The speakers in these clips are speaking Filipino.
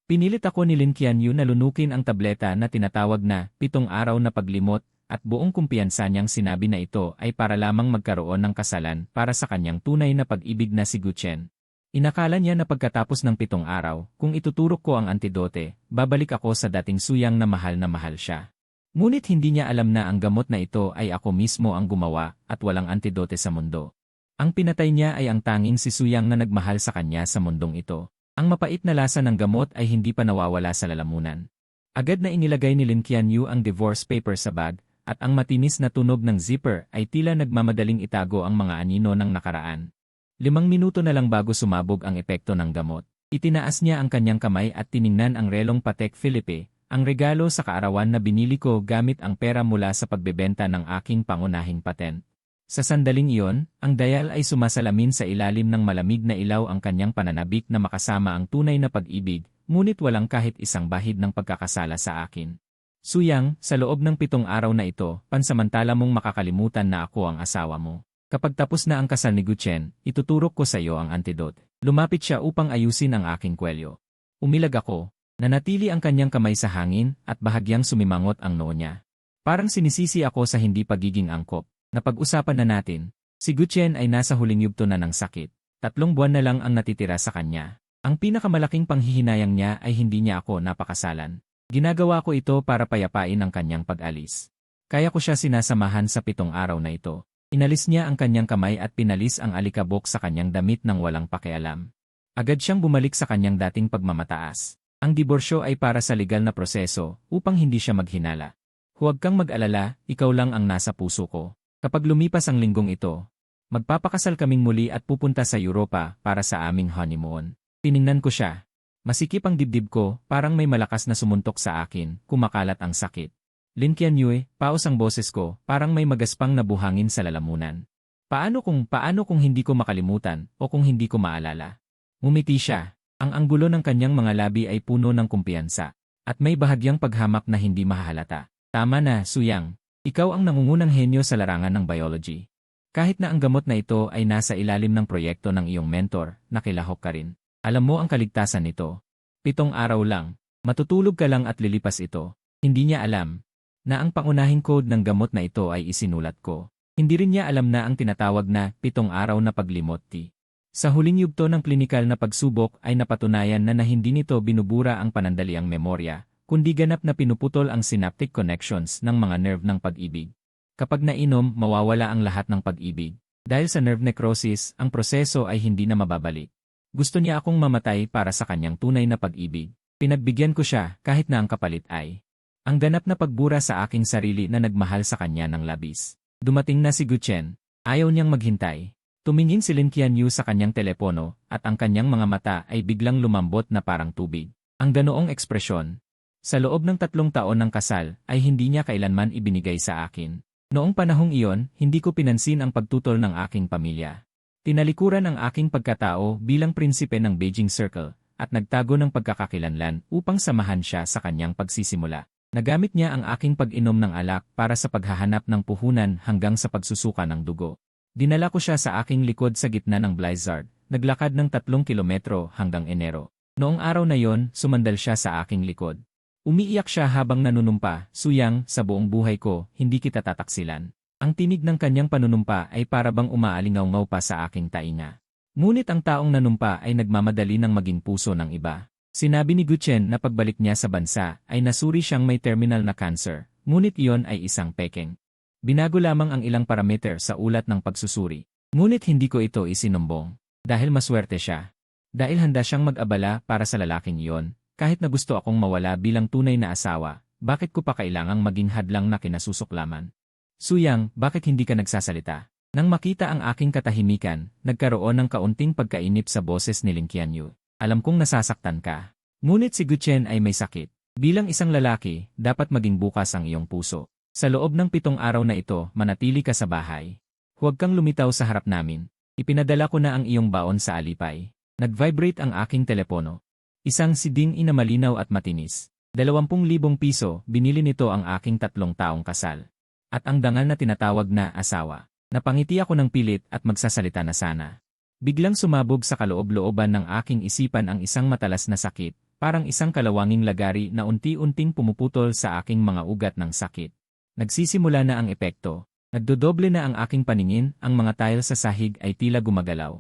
Pinilit ako ni Lin Qianyu na lunukin ang tableta na tinatawag na 7 araw na paglimot at buong kumpiyansa niyang sinabi na ito ay para lamang magkaroon ng kasalan para sa kanyang tunay na pag-ibig na si Guchen. Inakala niya na pagkatapos ng 7 araw, kung ituturok ko ang antidote, babalik ako sa dating Suyang na mahal siya. Ngunit hindi niya alam na ang gamot na ito ay ako mismo ang gumawa at walang antidote sa mundo. Ang pinatay niya ay ang tanging si Suyang na nagmahal sa kanya sa mundong ito. Ang mapait na lasa ng gamot ay hindi pa nawawala sa lalamunan. Agad na inilagay ni Lin Qianyu ang divorce paper sa bag, at ang matinis na tunog ng zipper ay tila nagmamadaling itago ang mga anino ng nakaraan. 5 minuto na lang bago sumabog ang epekto ng gamot, itinaas niya ang kanyang kamay at tiningnan ang relong Patek Philippe, ang regalo sa kaarawan na binili ko gamit ang pera mula sa pagbebenta ng aking pangunahing patent. Sa sandaling iyon, ang dial ay sumasalamin sa ilalim ng malamig na ilaw ang kanyang pananabik na makasama ang tunay na pag-ibig, ngunit walang kahit isang bahid ng pagkakasala sa akin. Suyang, sa loob ng 7 araw na ito, pansamantala mong makakalimutan na ako ang asawa mo. Kapag tapos na ang kasal ni Guchen, ituturok ko sa iyo ang antidote. Lumapit siya upang ayusin ang aking kwelyo. Umilag ako. Nanatili ang kanyang kamay sa hangin at bahagyang sumimangot ang noo niya. Parang sinisisi ako sa hindi pagiging angkop. Napag-usapan na natin. Si Guchen ay nasa huling yugto na ng sakit. 3 buwan na lang ang natitira sa kanya. Ang pinakamalaking panghihinayang niya ay hindi niya ako napakasalan. Ginagawa ko ito para payapain ang kanyang pag-alis. Kaya ko siya sinasamahan sa 7 araw na ito. Inalis niya ang kanyang kamay at pinalis ang alikabok sa kanyang damit nang walang pakialam. Agad siyang bumalik sa kanyang dating pagmamataas. Ang diborsyo ay para sa legal na proseso upang hindi siya maghinala. Huwag kang mag-alala, ikaw lang ang nasa puso ko. Kapag lumipas ang linggong ito, magpapakasal kaming muli at pupunta sa Europa para sa aming honeymoon. Tiningnan ko siya. Masikip ang dibdib ko, parang may malakas na sumuntok sa akin, kumakalat ang sakit. Lin Qianyu, paos ang boses ko, parang may magaspang na buhangin sa lalamunan. Paano kung hindi ko makalimutan o kung hindi ko maalala? Ngumiti siya. Ang anggulo ng kanyang mga labi ay puno ng kumpiyansa, at may bahagyang paghamak na hindi mahahalata. Tama na, Suyang. Ikaw ang nangungunang henyo sa larangan ng biology. Kahit na ang gamot na ito ay nasa ilalim ng proyekto ng iyong mentor, nakilahok ka rin. Alam mo ang kaligtasan nito. 7 araw lang. Matutulog ka lang at lilipas ito. Hindi niya alam na ang pangunahing code ng gamot na ito ay isinulat ko. Hindi rin niya alam na ang tinatawag na 7 araw na paglimot. Sa huling yugto ng klinikal na pagsubok ay napatunayan na hindi nito binubura ang panandaliang memorya, kundi ganap na pinuputol ang synaptic connections ng mga nerve ng pag-ibig. Kapag nainom, mawawala ang lahat ng pag-ibig. Dahil sa nerve necrosis, ang proseso ay hindi na mababalik. Gusto niya akong mamatay para sa kanyang tunay na pag-ibig. Pinagbigyan ko siya kahit na ang kapalit ay ang ganap na pagbura sa aking sarili na nagmahal sa kanya ng labis. Dumating na si Guchen. Ayaw niyang maghintay. Tumingin si Lin Qianyu sa kanyang telepono at ang kanyang mga mata ay biglang lumambot na parang tubig. Ang ganoong ekspresyon. Sa loob ng 3 taon ng kasal, ay hindi niya kailanman ibinigay sa akin. Noong panahong iyon, hindi ko pinansin ang pagtutol ng aking pamilya. Tinalikuran ang aking pagkatao bilang prinsipe ng Beijing Circle, at nagtago ng pagkakakilanlan upang samahan siya sa kanyang pagsisimula. Nagamit niya ang aking pag-inom ng alak para sa paghahanap ng puhunan hanggang sa pagsusuka ng dugo. Dinala ko siya sa aking likod sa gitna ng blizzard, naglakad ng 3 kilometro hanggang Enero. Noong araw na yon, sumandal siya sa aking likod. Umiiyak siya habang nanunumpa, Suyang, sa buong buhay ko, hindi kita tataksilan. Ang tinig ng kanyang panunumpa ay parabang umaalingaw-ngaw pa sa aking tainga. Ngunit ang taong nanumpa ay nagmamadali ng maging puso ng iba. Sinabi ni Guchen na pagbalik niya sa bansa ay nasuri siyang may terminal na cancer, ngunit iyon ay isang pekeng. Binago lamang ang ilang parameter sa ulat ng pagsusuri. Ngunit hindi ko ito isinumbong. Dahil maswerte siya. Dahil handa siyang mag-abala para sa lalaking iyon. Kahit na gusto akong mawala bilang tunay na asawa, bakit ko pa kailangang maging hadlang na kinasusuklaman? Suyang, bakit hindi ka nagsasalita? Nang makita ang aking katahimikan, nagkaroon ng kaunting pagkainip sa boses ni Lin Qianyu. Alam kong nasasaktan ka. Ngunit si Guchen ay may sakit. Bilang isang lalaki, dapat maging bukas ang iyong puso. Sa loob ng 7 araw na ito, manatili ka sa bahay. Huwag kang lumitaw sa harap namin. Ipinadala ko na ang iyong baon sa alipay. Nag-vibrate ang aking telepono. Isang siding na malinaw at matinis. 20,000 piso, binili nito ang aking 3 taong kasal. At ang dangal na tinatawag na asawa. Napangiti ako ng pilit at magsasalita na sana. Biglang sumabog sa kaloob-looban ng aking isipan ang isang matalas na sakit, parang isang kalawanging lagari na unti-unting pumuputol sa aking mga ugat ng sakit. Nagsisimula na ang epekto. Nagdodoble na ang aking paningin, ang mga tile sa sahig ay tila gumagalaw.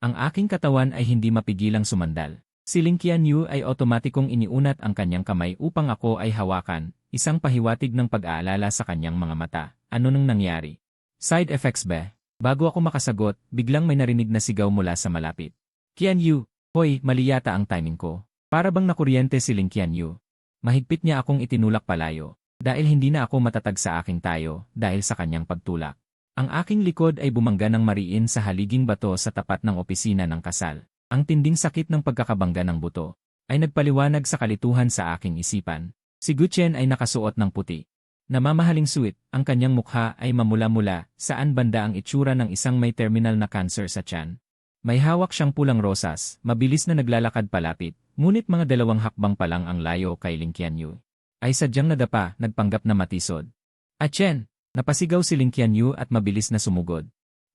Ang aking katawan ay hindi mapigilang sumandal. Si Ling Qianyu ay otomatikong iniunat ang kanyang kamay upang ako ay hawakan, isang pahiwatig ng pag-aalala sa kanyang mga mata. Ano nang nangyari? Side effects ba? Bago ako makasagot, biglang may narinig na sigaw mula sa malapit. Qianyu, hoy, mali yata ang timing ko. Para bang nakuryente si Ling Qianyu. Mahigpit niya akong itinulak palayo. Dahil hindi na ako matatag sa aking tayo, dahil sa kanyang pagtulak. Ang aking likod ay bumangga ng mariin sa haliging bato sa tapat ng opisina ng kasal. Ang tinding sakit ng pagkakabangga ng buto ay nagpaliwanag sa kalituhan sa aking isipan. Si Guchen ay nakasuot ng puti. Namamahaling suit, ang kanyang mukha ay mamula-mula, saan banda ang itsura ng isang may terminal na cancer sa tiyan. May hawak siyang pulang rosas, mabilis na naglalakad palapit, ngunit mga 2 hakbang pa lang ang layo kay Ling Qianyu. Ay sadyang nadapa, nagpanggap na matisod. Chen! Napasigaw si Ling Qianyu at mabilis na sumugod.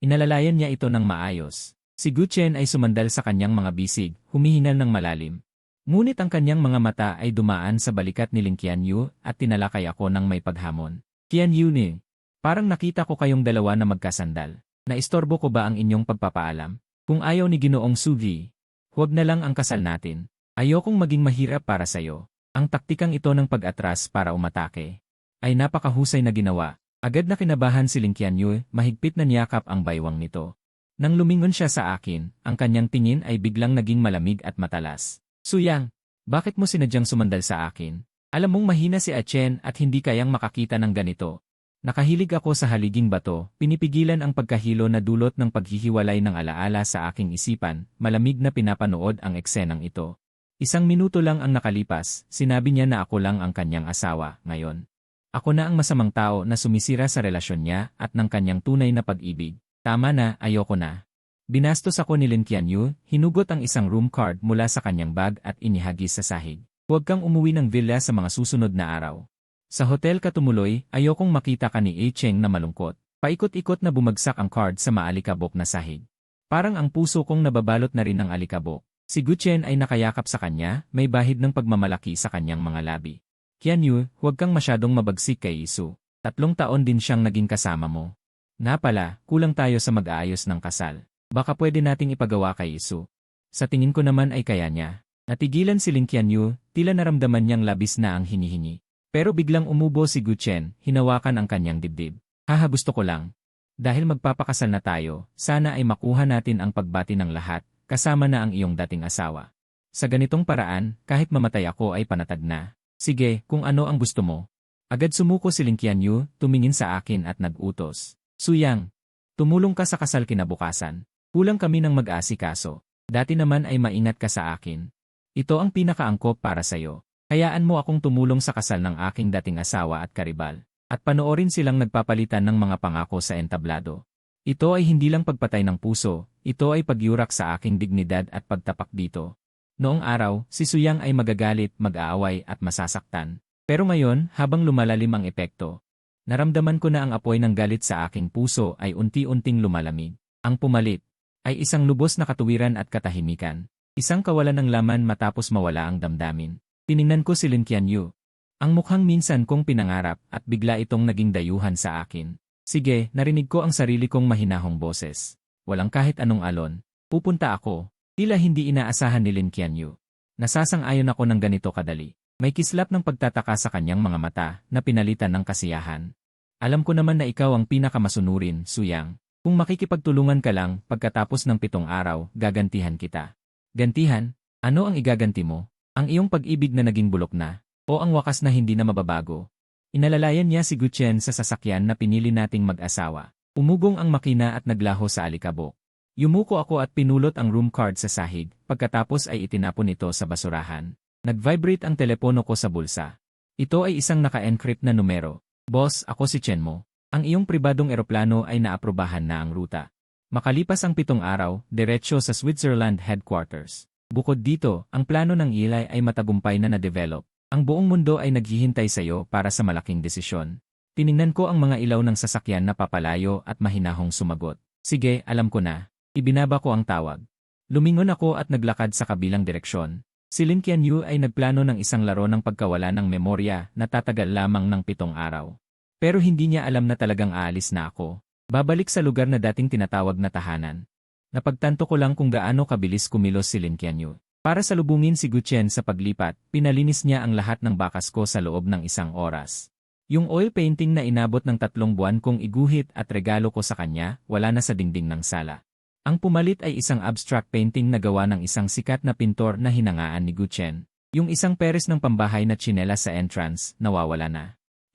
Inalalayan niya ito ng maayos. Si Guchen ay sumandal sa kanyang mga bisig, humihingal ng malalim. Ngunit ang kanyang mga mata ay dumaan sa balikat ni Ling Qianyu at tinalakay ako ng may paghamon. Qianyu ni, parang nakita ko kayong dalawa na magkasandal. Naistorbo ko ba ang inyong pagpapaalam? Kung ayaw ni Ginoong Sugi, huwag na lang ang kasal natin. Ayokong maging mahirap para sayo. Ang taktikang ito ng pag-atras para umatake ay napakahusay na ginawa. Agad na kinabahan si Ling Qianyu, mahigpit na niyakap ang baywang nito. Nang lumingon siya sa akin, ang kanyang tingin ay biglang naging malamig at matalas. Suyang, bakit mo sinadyang sumandal sa akin? Alam mong mahina si Chen at hindi kayang makakita ng ganito. Nakahilig ako sa haliging bato, pinipigilan ang pagkahilo na dulot ng paghihiwalay ng alaala sa aking isipan, malamig na pinapanood ang eksenang ito. 1 minuto lang ang nakalipas, sinabi niya na ako lang ang kanyang asawa, ngayon. Ako na ang masamang tao na sumisira sa relasyon niya at ng kanyang tunay na pag-ibig. Tama na, ayoko na. Binastos ako ni Ling Qianyu, hinugot ang isang room card mula sa kanyang bag at inihagis sa sahig. Huwag kang umuwi ng villa sa mga susunod na araw. Sa hotel ka tumuloy, ayokong makita ka ni Cheng na malungkot. Paikot-ikot na bumagsak ang card sa maalikabok na sahig. Parang ang puso kong nababalot na rin ng alikabok. Si Guchen ay nakayakap sa kanya, may bahid ng pagmamalaki sa kanyang mga labi. Qianyu, huwag kang masyadong mabagsik kay Isu. 3 taon din siyang naging kasama mo. Nga pala, kulang tayo sa mag-aayos ng kasal. Baka pwede nating ipagawa kay Isu. Sa tingin ko naman ay kaya niya. Natigilan si Ling Qianyu, tila naramdaman niyang labis na ang hinihingi. Pero biglang umubo si Guchen, hinawakan ang kanyang dibdib. Haha, gusto ko lang. Dahil magpapakasal na tayo, sana ay makuha natin ang pagbati ng lahat, kasama na ang iyong dating asawa. Sa ganitong paraan, kahit mamatay ako ay panatag na. Sige, kung ano ang gusto mo. Agad sumuko si Ling Qianyu, tumingin sa akin at nag-utos. Suyang, tumulong ka sa kasal kinabukasan. Kulang kami ng mag-asikaso. Dati naman ay maingat ka sa akin. Ito ang pinakaangkop para sayo. Hayaan mo akong tumulong sa kasal ng aking dating asawa at karibal. At panoorin silang nagpapalitan ng mga pangako sa entablado. Ito ay hindi lang pagpatay ng puso, ito ay pagyurak sa aking dignidad at pagtapak dito. Noong araw, si Suyang ay magagalit, mag-aaway at masasaktan. Pero ngayon, habang lumalalim ang epekto, naramdaman ko na ang apoy ng galit sa aking puso ay unti-unting lumalamig. Ang pumalit ay isang lubos na katuwiran at katahimikan. Isang kawalan ng laman matapos mawala ang damdamin. Tiningnan ko si Ling Qianyu. Ang mukhang minsan kong pinangarap at bigla itong naging dayuhan sa akin. Sige, narinig ko ang sarili kong mahinahong boses. Walang kahit anong alon. Pupunta ako. Tila hindi inaasahan ni Ling Qianyu. Nasasang-ayon ako ng ganito kadali. May kislap ng pagtataka sa kanyang mga mata na pinalitan ng kasiyahan. Alam ko naman na ikaw ang pinakamasunurin, Suyang. Kung makikipagtulungan ka lang, pagkatapos ng 7 araw, gagantihan kita. Gantihan? Ano ang igaganti mo? Ang iyong pag-ibig na naging bulok na? O ang wakas na hindi na mababago? Inalalayan niya si Guchen sa sasakyan na pinili nating mag-asawa. Umugong ang makina at naglaho sa alikabok. Yumuko ako at pinulot ang room card sa sahig, pagkatapos ay itinapon ito sa basurahan. Nag-vibrate ang telepono ko sa bulsa. Ito ay isang naka-encrypt na numero. Boss, ako si Chen mo. Ang iyong pribadong eroplano ay naaprubahan na ang ruta. Makalipas ang 7 araw, diretsyo sa Switzerland headquarters. Bukod dito, ang plano ng Eli ay matagumpay na na-develop. Ang buong mundo ay naghihintay sa iyo para sa malaking desisyon. Tiningnan ko ang mga ilaw ng sasakyan na papalayo at mahinahong sumagot. Sige, alam ko na. Ibinaba ko ang tawag. Lumingon ako at naglakad sa kabilang direksyon. Si Lin Qianyu ay nagplano ng isang laro ng pagkawala ng memorya na tatagal lamang ng 7 araw. Pero hindi niya alam na talagang aalis na ako. Babalik sa lugar na dating tinatawag na tahanan. Napagtanto ko lang kung gaano kabilis kumilos si Lin Qianyu. Para salubungin si Gu Chen sa paglipat, pinalinis niya ang lahat ng bakas ko sa loob ng 1 oras. Yung oil painting na inabot ng 3 buwan kong iguhit at regalo ko sa kanya, wala na sa dingding ng sala. Ang pumalit ay isang abstract painting na gawa ng isang sikat na pintor na hinangaan ni Gu Chen. Yung isang peres ng pambahay na tsinelas sa entrance, nawawala na.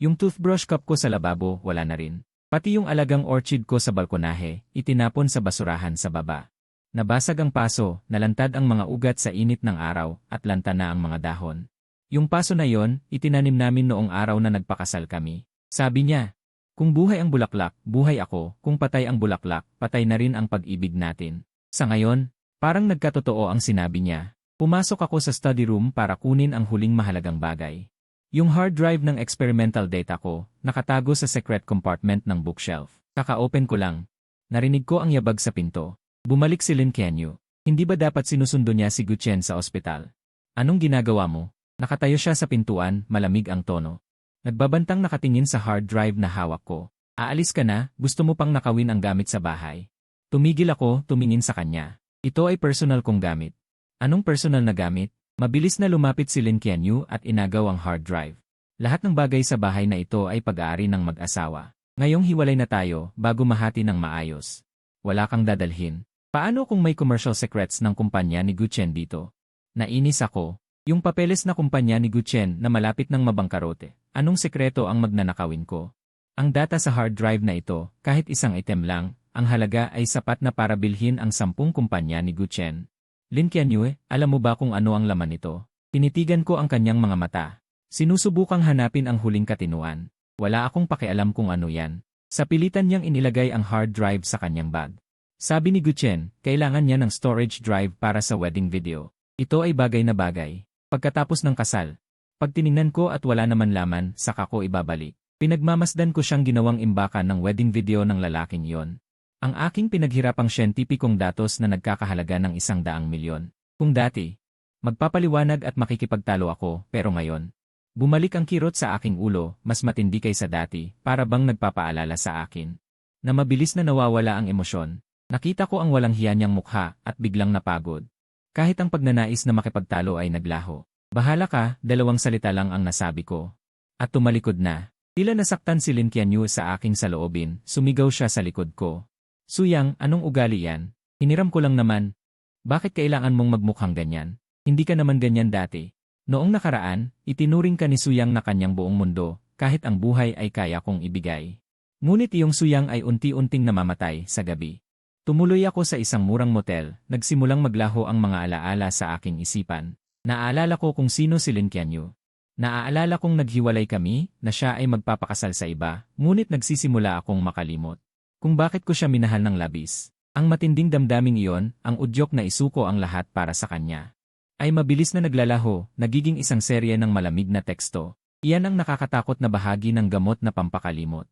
Yung toothbrush cup ko sa lababo, wala na rin. Pati yung alagang orchid ko sa balkonahe, itinapon sa basurahan sa baba. Nabasag ang paso, nalantad ang mga ugat sa init ng araw, at lanta na ang mga dahon. Yung paso na yon, itinanim namin noong araw na nagpakasal kami. Sabi niya, kung buhay ang bulaklak, buhay ako, kung patay ang bulaklak, patay na rin ang pag-ibig natin. Sa ngayon, parang nagkatotoo ang sinabi niya. Pumasok ako sa study room para kunin ang huling mahalagang bagay. Yung hard drive ng experimental data ko, nakatago sa secret compartment ng bookshelf. Kaka-open ko lang. Narinig ko ang yabag sa pinto. Bumalik si Lin Qianyu. Hindi ba dapat sinusundo niya si Gu Chen sa ospital? Anong ginagawa mo? Nakatayo siya sa pintuan, malamig ang tono. Nagbabantang nakatingin sa hard drive na hawak ko. Aalis ka na, gusto mo pang nakawin ang gamit sa bahay. Tumigil ako, tumingin sa kanya. Ito ay personal kong gamit. Anong personal na gamit? Mabilis na lumapit si Lin Qianyu at inagaw ang hard drive. Lahat ng bagay sa bahay na ito ay pag-aari ng mag-asawa. Ngayong hiwalay na tayo, bago mahati ng maayos. Wala kang dadalhin. Paano kung may commercial secrets ng kumpanya ni Gu Chen dito? Nainis ako. Yung papeles na kumpanya ni Gu Chen na malapit ng mabangkarote. Anong sekreto ang magnanakawin ko? Ang data sa hard drive na ito, kahit isang item lang, ang halaga ay sapat na para bilhin ang 10 kumpanya ni Gu Chen. Lin Qianyu, alam mo ba kung ano ang laman nito? Tinitigan ko ang kanyang mga mata. Sinusubukang hanapin ang huling katinuan. Wala akong pakialam kung ano yan. Sa pilitan niyang inilagay ang hard drive sa kanyang bag. Sabi ni Gu Chen, kailangan niya ng storage drive para sa wedding video. Ito ay bagay na bagay. Pagkatapos ng kasal, pag tiningnan ko at wala naman laman, saka ko ibabalik. Pinagmamasdan ko siyang ginawang imbakan ng wedding video ng lalaking iyon. Ang aking pinaghirapang siyentipikong datos na nagkakahalaga ng 100 milyon. Kung dati, magpapaliwanag at makikipagtalo ako, pero ngayon, bumalik ang kirot sa aking ulo, mas matindi kaysa dati, para bang nagpapaalala sa akin. Na mabilis na nawawala ang emosyon. Nakita ko ang walang hiya niyang mukha at biglang napagod. Kahit ang pagnanais na makipagtalo ay naglaho. Bahala ka, 2 salita lang ang nasabi ko. At tumalikod na. Tila nasaktan si Lin Qianyu sa aking saloobin, sumigaw siya sa likod ko. Suyang, anong ugali yan? Hiniram ko lang naman. Bakit kailangan mong magmukhang ganyan? Hindi ka naman ganyan dati. Noong nakaraan, itinuring ka ni Suyang na kanyang buong mundo, kahit ang buhay ay kaya kong ibigay. Ngunit iyong Suyang ay unti-unting namamatay sa gabi. Tumuloy ako sa isang murang motel, nagsimulang maglaho ang mga alaala sa aking isipan. Naaalala ko kung sino si Lin Qianyu. Naaalala kong naghiwalay kami, na siya ay magpapakasal sa iba, ngunit nagsisimula akong makalimot. Kung bakit ko siya minahal ng labis. Ang matinding damdaming iyon, ang udyok na isuko ang lahat para sa kanya. Ay mabilis na naglalaho, nagiging isang serye ng malamig na teksto. Iyan ang nakakatakot na bahagi ng gamot na pampakalimot.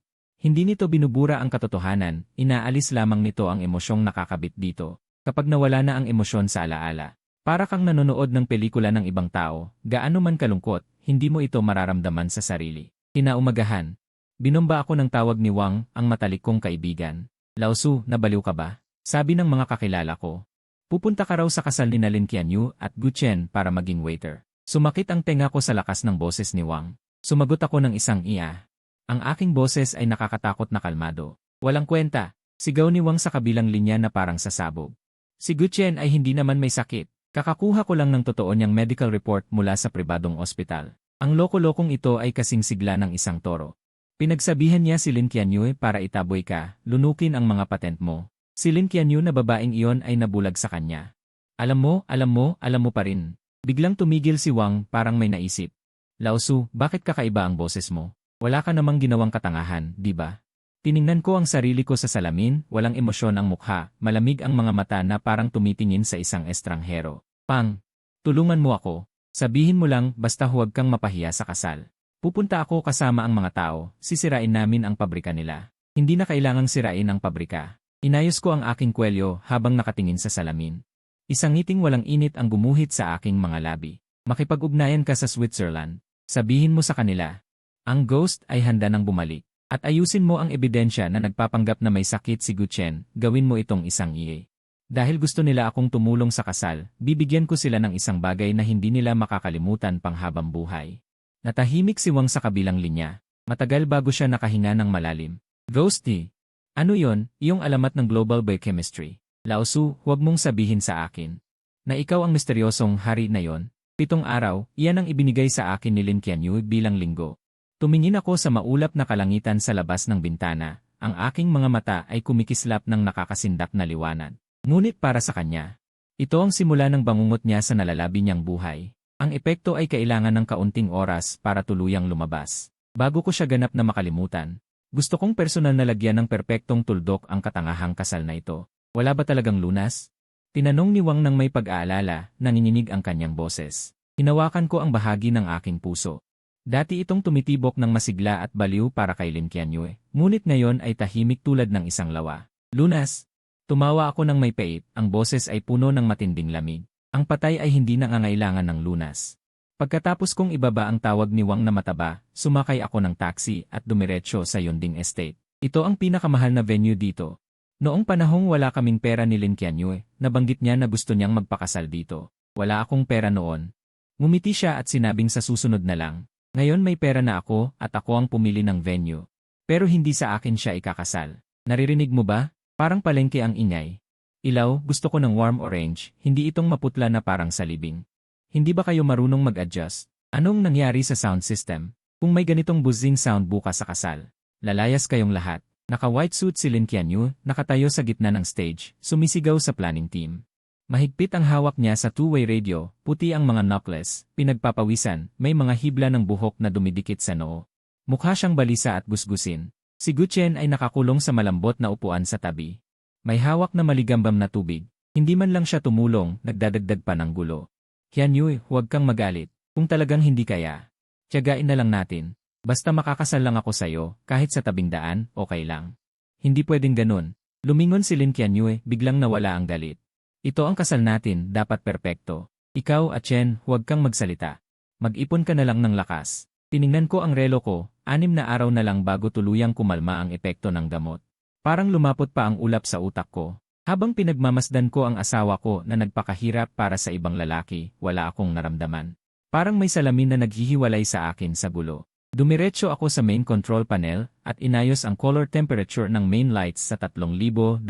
Hindi nito binubura ang katotohanan, inaalis lamang nito ang emosyong nakakabit dito. Kapag nawala na ang emosyon sa alaala, para kang nanonood ng pelikula ng ibang tao, gaano man kalungkot, hindi mo ito mararamdaman sa sarili. Kinaumagahan, binomba ako ng tawag ni Wang, ang matalik kong kaibigan. Laosu, nabaliw ka ba? Sabi ng mga kakilala ko. Pupunta ka raw sa kasal ni Lin Qianyu at Gu Chen para maging waiter. Sumakit ang tenga ko sa lakas ng boses ni Wang. Sumagot ako ng isang iya. Ang aking boses ay nakakatakot na kalmado. Walang kwenta, sigaw ni Wang sa kabilang linya na parang sasabog. Si Gu Chen ay hindi naman may sakit. Kakakuha ko lang ng totoo niyang medical report mula sa pribadong ospital. Ang loko-lokong ito ay kasing sigla ng isang toro. Pinagsabihan niya si Lin Qianyu para itaboy ka, lunukin ang mga patent mo. Si Lin Qianyu na babaeng iyon ay nabulag sa kanya. Alam mo pa rin. Biglang tumigil si Wang parang may naisip. Laosu, bakit kakaiba ang boses mo? Wala ka namang ginawang katangahan, di ba? Tiningnan ko ang sarili ko sa salamin, walang emosyon ang mukha, malamig ang mga mata na parang tumitingin sa isang estranghero. Pang, tulungan mo ako. Sabihin mo lang, basta huwag kang mapahiya sa kasal. Pupunta ako kasama ang mga tao, sisirain namin ang pabrika nila. Hindi na kailangang sirain ang pabrika. Inayos ko ang aking kwelyo habang nakatingin sa salamin. Isang ngiting walang init ang gumuhit sa aking mga labi. Makipag-ugnayan ka sa Switzerland. Sabihin mo sa kanila. Ang ghost ay handa nang bumalik. At ayusin mo ang ebidensya na nagpapanggap na may sakit si Guchen, gawin mo itong isang iye. Dahil gusto nila akong tumulong sa kasal, bibigyan ko sila ng isang bagay na hindi nila makakalimutan panghabang buhay. Natahimik si Wang sa kabilang linya. Matagal bago siya nakahinga ng malalim. Ghosty. Ano yon? Iyong alamat ng Global Biochemistry. Lao Su, huwag mong sabihin sa akin na ikaw ang misteryosong hari na yon. 7 araw, iyan ang ibinigay sa akin ni Lin Qianyu bilang linggo. Tumingin ako sa maulap na kalangitan sa labas ng bintana. Ang aking mga mata ay kumikislap ng nakakasindak na liwanag. Ngunit para sa kanya, ito ang simula ng bangungot niya sa nalalabi niyang buhay. Ang epekto ay kailangan ng kaunting oras para tuluyang lumabas. Bago ko siya ganap na makalimutan, gusto kong personal na lagyan ng perpektong tuldok ang katangahang kasal na ito. Wala ba talagang lunas? Tinanong ni Wang nang may pag-aalala, nanginginig ang kanyang boses. Hinawakan ko ang bahagi ng aking puso. Dati itong tumitibok ng masigla at baliw para kay Lin Qianyu, ngunit ngayon ay tahimik tulad ng isang lawa. Lunas! Tumawa ako ng may pait, ang boses ay puno ng matinding lamig. Ang patay ay hindi nangangailangan ng lunas. Pagkatapos kong ibaba ang tawag ni Wang na mataba, sumakay ako ng taxi at dumiretso sa Yonding Estate. Ito ang pinakamahal na venue dito. Noong panahong wala kaming pera ni Lin Qianyu, nabanggit niya na gusto niyang magpakasal dito. Wala akong pera noon. Ngumiti siya at sinabing sa susunod na lang. Ngayon may pera na ako at ako ang pumili ng venue. Pero hindi sa akin siya ikakasal. Naririnig mo ba? Parang palengke ang ingay. Ilaw, gusto ko ng warm orange, hindi itong maputla na parang salibing. Hindi ba kayo marunong mag-adjust? Anong nangyari sa sound system? Kung may ganitong buzzing sound bukas sa kasal, lalayas kayong lahat. Naka-white suit si Lin Qianyu, nakatayo sa gitna ng stage, sumisigaw sa planning team. Mahigpit ang hawak niya sa two-way radio, puti ang mga knuckles, pinagpapawisan, may mga hibla ng buhok na dumidikit sa noo. Mukha siyang balisa at gusgusin. Si Guchen ay nakakulong sa malambot na upuan sa tabi. May hawak na maligambam na tubig. Hindi man lang siya tumulong, nagdadagdag pa ng gulo. Qianyu, huwag kang magalit. Kung talagang hindi kaya, tiyagain na lang natin. Basta makakasal lang ako sa'yo, kahit sa tabing daan, okay lang. Hindi pwedeng ganun. Lumingon si Lin Qianyu, biglang nawala ang galit. Ito ang kasal natin, dapat perpekto. Ikaw at Chen, huwag kang magsalita. Mag-ipon ka na lang ng lakas. Tiningnan ko ang relo ko, 6 na araw na lang bago tuluyang kumalma ang epekto ng gamot. Parang lumapot pa ang ulap sa utak ko. Habang pinagmamasdan ko ang asawa ko na nagpakahirap para sa ibang lalaki, wala akong naramdaman. Parang may salamin na naghihiwalay sa akin sa gulo. Dumiretso ako sa main control panel at inayos ang color temperature ng main lights sa 3,200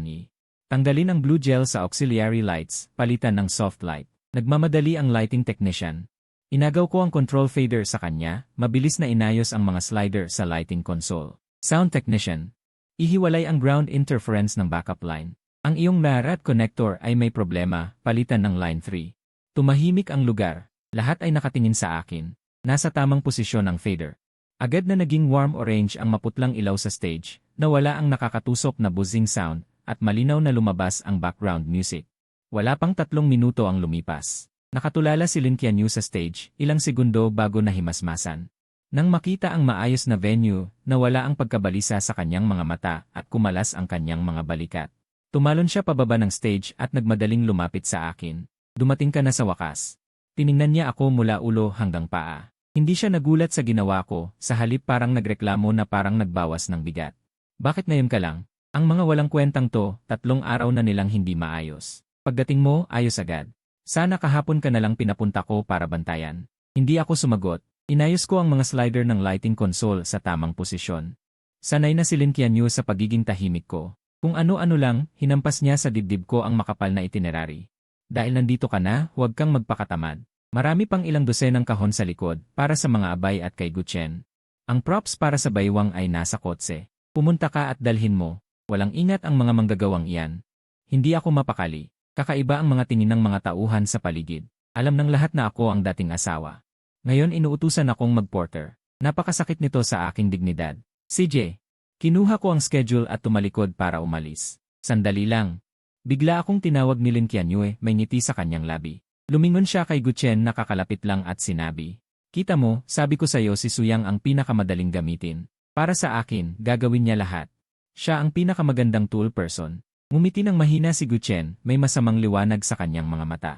ni. Tanggalin ang blue gel sa auxiliary lights, palitan ng soft light. Nagmamadali ang lighting technician. Inagaw ko ang control fader sa kanya, mabilis na inayos ang mga slider sa lighting console. Sound technician. Ihiwalay ang ground interference ng backup line. Ang iyong NARAT connector ay may problema, palitan ng line 3. Tumahimik ang lugar. Lahat ay nakatingin sa akin. Nasa tamang posisyon ang fader. Agad na naging warm orange ang maputlang ilaw sa stage, nawala ang nakakatusok na buzzing sound, at malinaw na lumabas ang background music. Wala pang 3 minuto ang lumipas. Nakatulala si Lin Qianyu sa stage, ilang segundo bago nahimasmasan. Nang makita ang maayos na venue, nawala ang pagkabalisa sa kanyang mga mata at kumalas ang kanyang mga balikat. Tumalon siya pababa ng stage at nagmadaling lumapit sa akin. Dumating ka na sa wakas. Tiningnan niya ako mula ulo hanggang paa. Hindi siya nagulat sa ginawa ko, sa halip parang nagreklamo na parang nagbawas ng bigat. Bakit ngayon ka lang? Ang mga walang kwentang to, 3 araw na nilang hindi maayos. Pagdating mo, ayos agad. Sana kahapon ka na lang pinapunta ko para bantayan. Hindi ako sumagot. Inayos ko ang mga slider ng lighting console sa tamang posisyon. Sanay na si Lin Qianyu sa pagiging tahimik ko. Kung ano-ano lang, hinampas niya sa dibdib ko ang makapal na itinerary. Dahil nandito ka na, huwag kang magpakatamad. Marami pang ilang dosenang kahon sa likod para sa mga abay at kay Guchen. Ang props para sa baywang ay nasa kotse. Pumunta ka at dalhin mo. Walang ingat ang mga manggagawang iyan. Hindi ako mapakali. Kakaiba ang mga tingin ng mga tauhan sa paligid. Alam ng lahat na ako ang dating asawa. Ngayon inuutusan akong mag-porter. Napakasakit nito sa aking dignidad. CJ, kinuha ko ang schedule at tumalikod para umalis. Sandali lang. Bigla akong tinawag ni Lin Qianyu, may ngiti sa kanyang labi. Lumingon siya kay Guchen na kakalapit lang at sinabi, "Kita mo, sabi ko sa'yo si Suyang ang pinakamadaling gamitin. Para sa akin, gagawin niya lahat. Siya ang pinakamagandang tool person." Ngumiti ng mahina si Guchen, may masamang liwanag sa kanyang mga mata.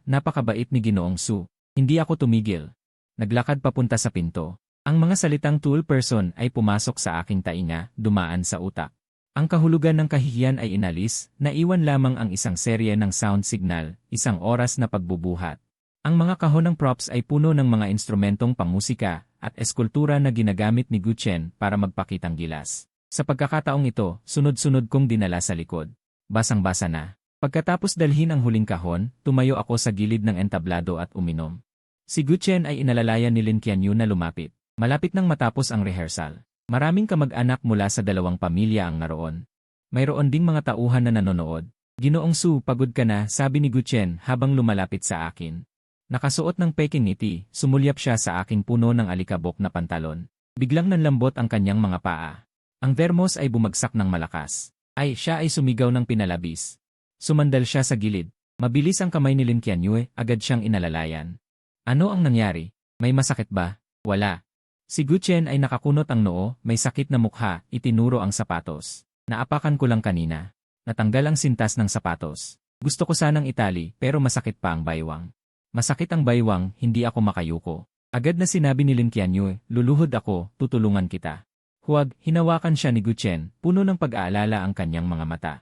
Napakabait ni Ginoong Su. Hindi ako tumigil. Naglakad papunta sa pinto. Ang mga salitang tool person ay pumasok sa aking tainga, dumaan sa utak. Ang kahulugan ng kahihiyan ay inalis, naiwan lamang ang isang serye ng sound signal, isang oras na pagbubuhat. Ang mga kahon ng props ay puno ng mga instrumentong pangmusika at eskultura na ginagamit ni Guchen para magpakitang gilas. Sa pagkakataong ito, sunod-sunod kong dinala sa likod. Basang-basa na. Pagkatapos dalhin ang huling kahon, tumayo ako sa gilid ng entablado at uminom. Si Guchen ay inalalayan ni Lin Qianyu na lumapit. Malapit nang matapos ang rehearsal. Maraming kamag-anak mula sa dalawang pamilya ang naroon. Mayroon ding mga tauhan na nanonood. Ginoong Su, pagod ka na, sabi ni Guchen habang lumalapit sa akin. Nakasuot ng peking ngiti, sumulyap siya sa aking puno ng alikabok na pantalon. Biglang nanlambot ang kanyang mga paa. Ang thermos ay bumagsak ng malakas. Siya ay sumigaw ng pinalabis. Sumandal siya sa gilid. Mabilis ang kamay ni Lin Qianyu, agad siyang inalalayan. Ano ang nangyari? May masakit ba? Wala. Si Guchen ay nakakunot ang noo, may sakit na mukha, itinuro ang sapatos. Naapakan ko lang kanina. Natanggal ang sintas ng sapatos. Gusto ko sanang itali, pero masakit pa ang baywang. Masakit ang baywang, hindi ako makayuko. Agad na sinabi ni Lin Qianyu, luluhod ako, tutulungan kita. Huwag, hinawakan siya ni Guchen, puno ng pag-aalala ang kanyang mga mata.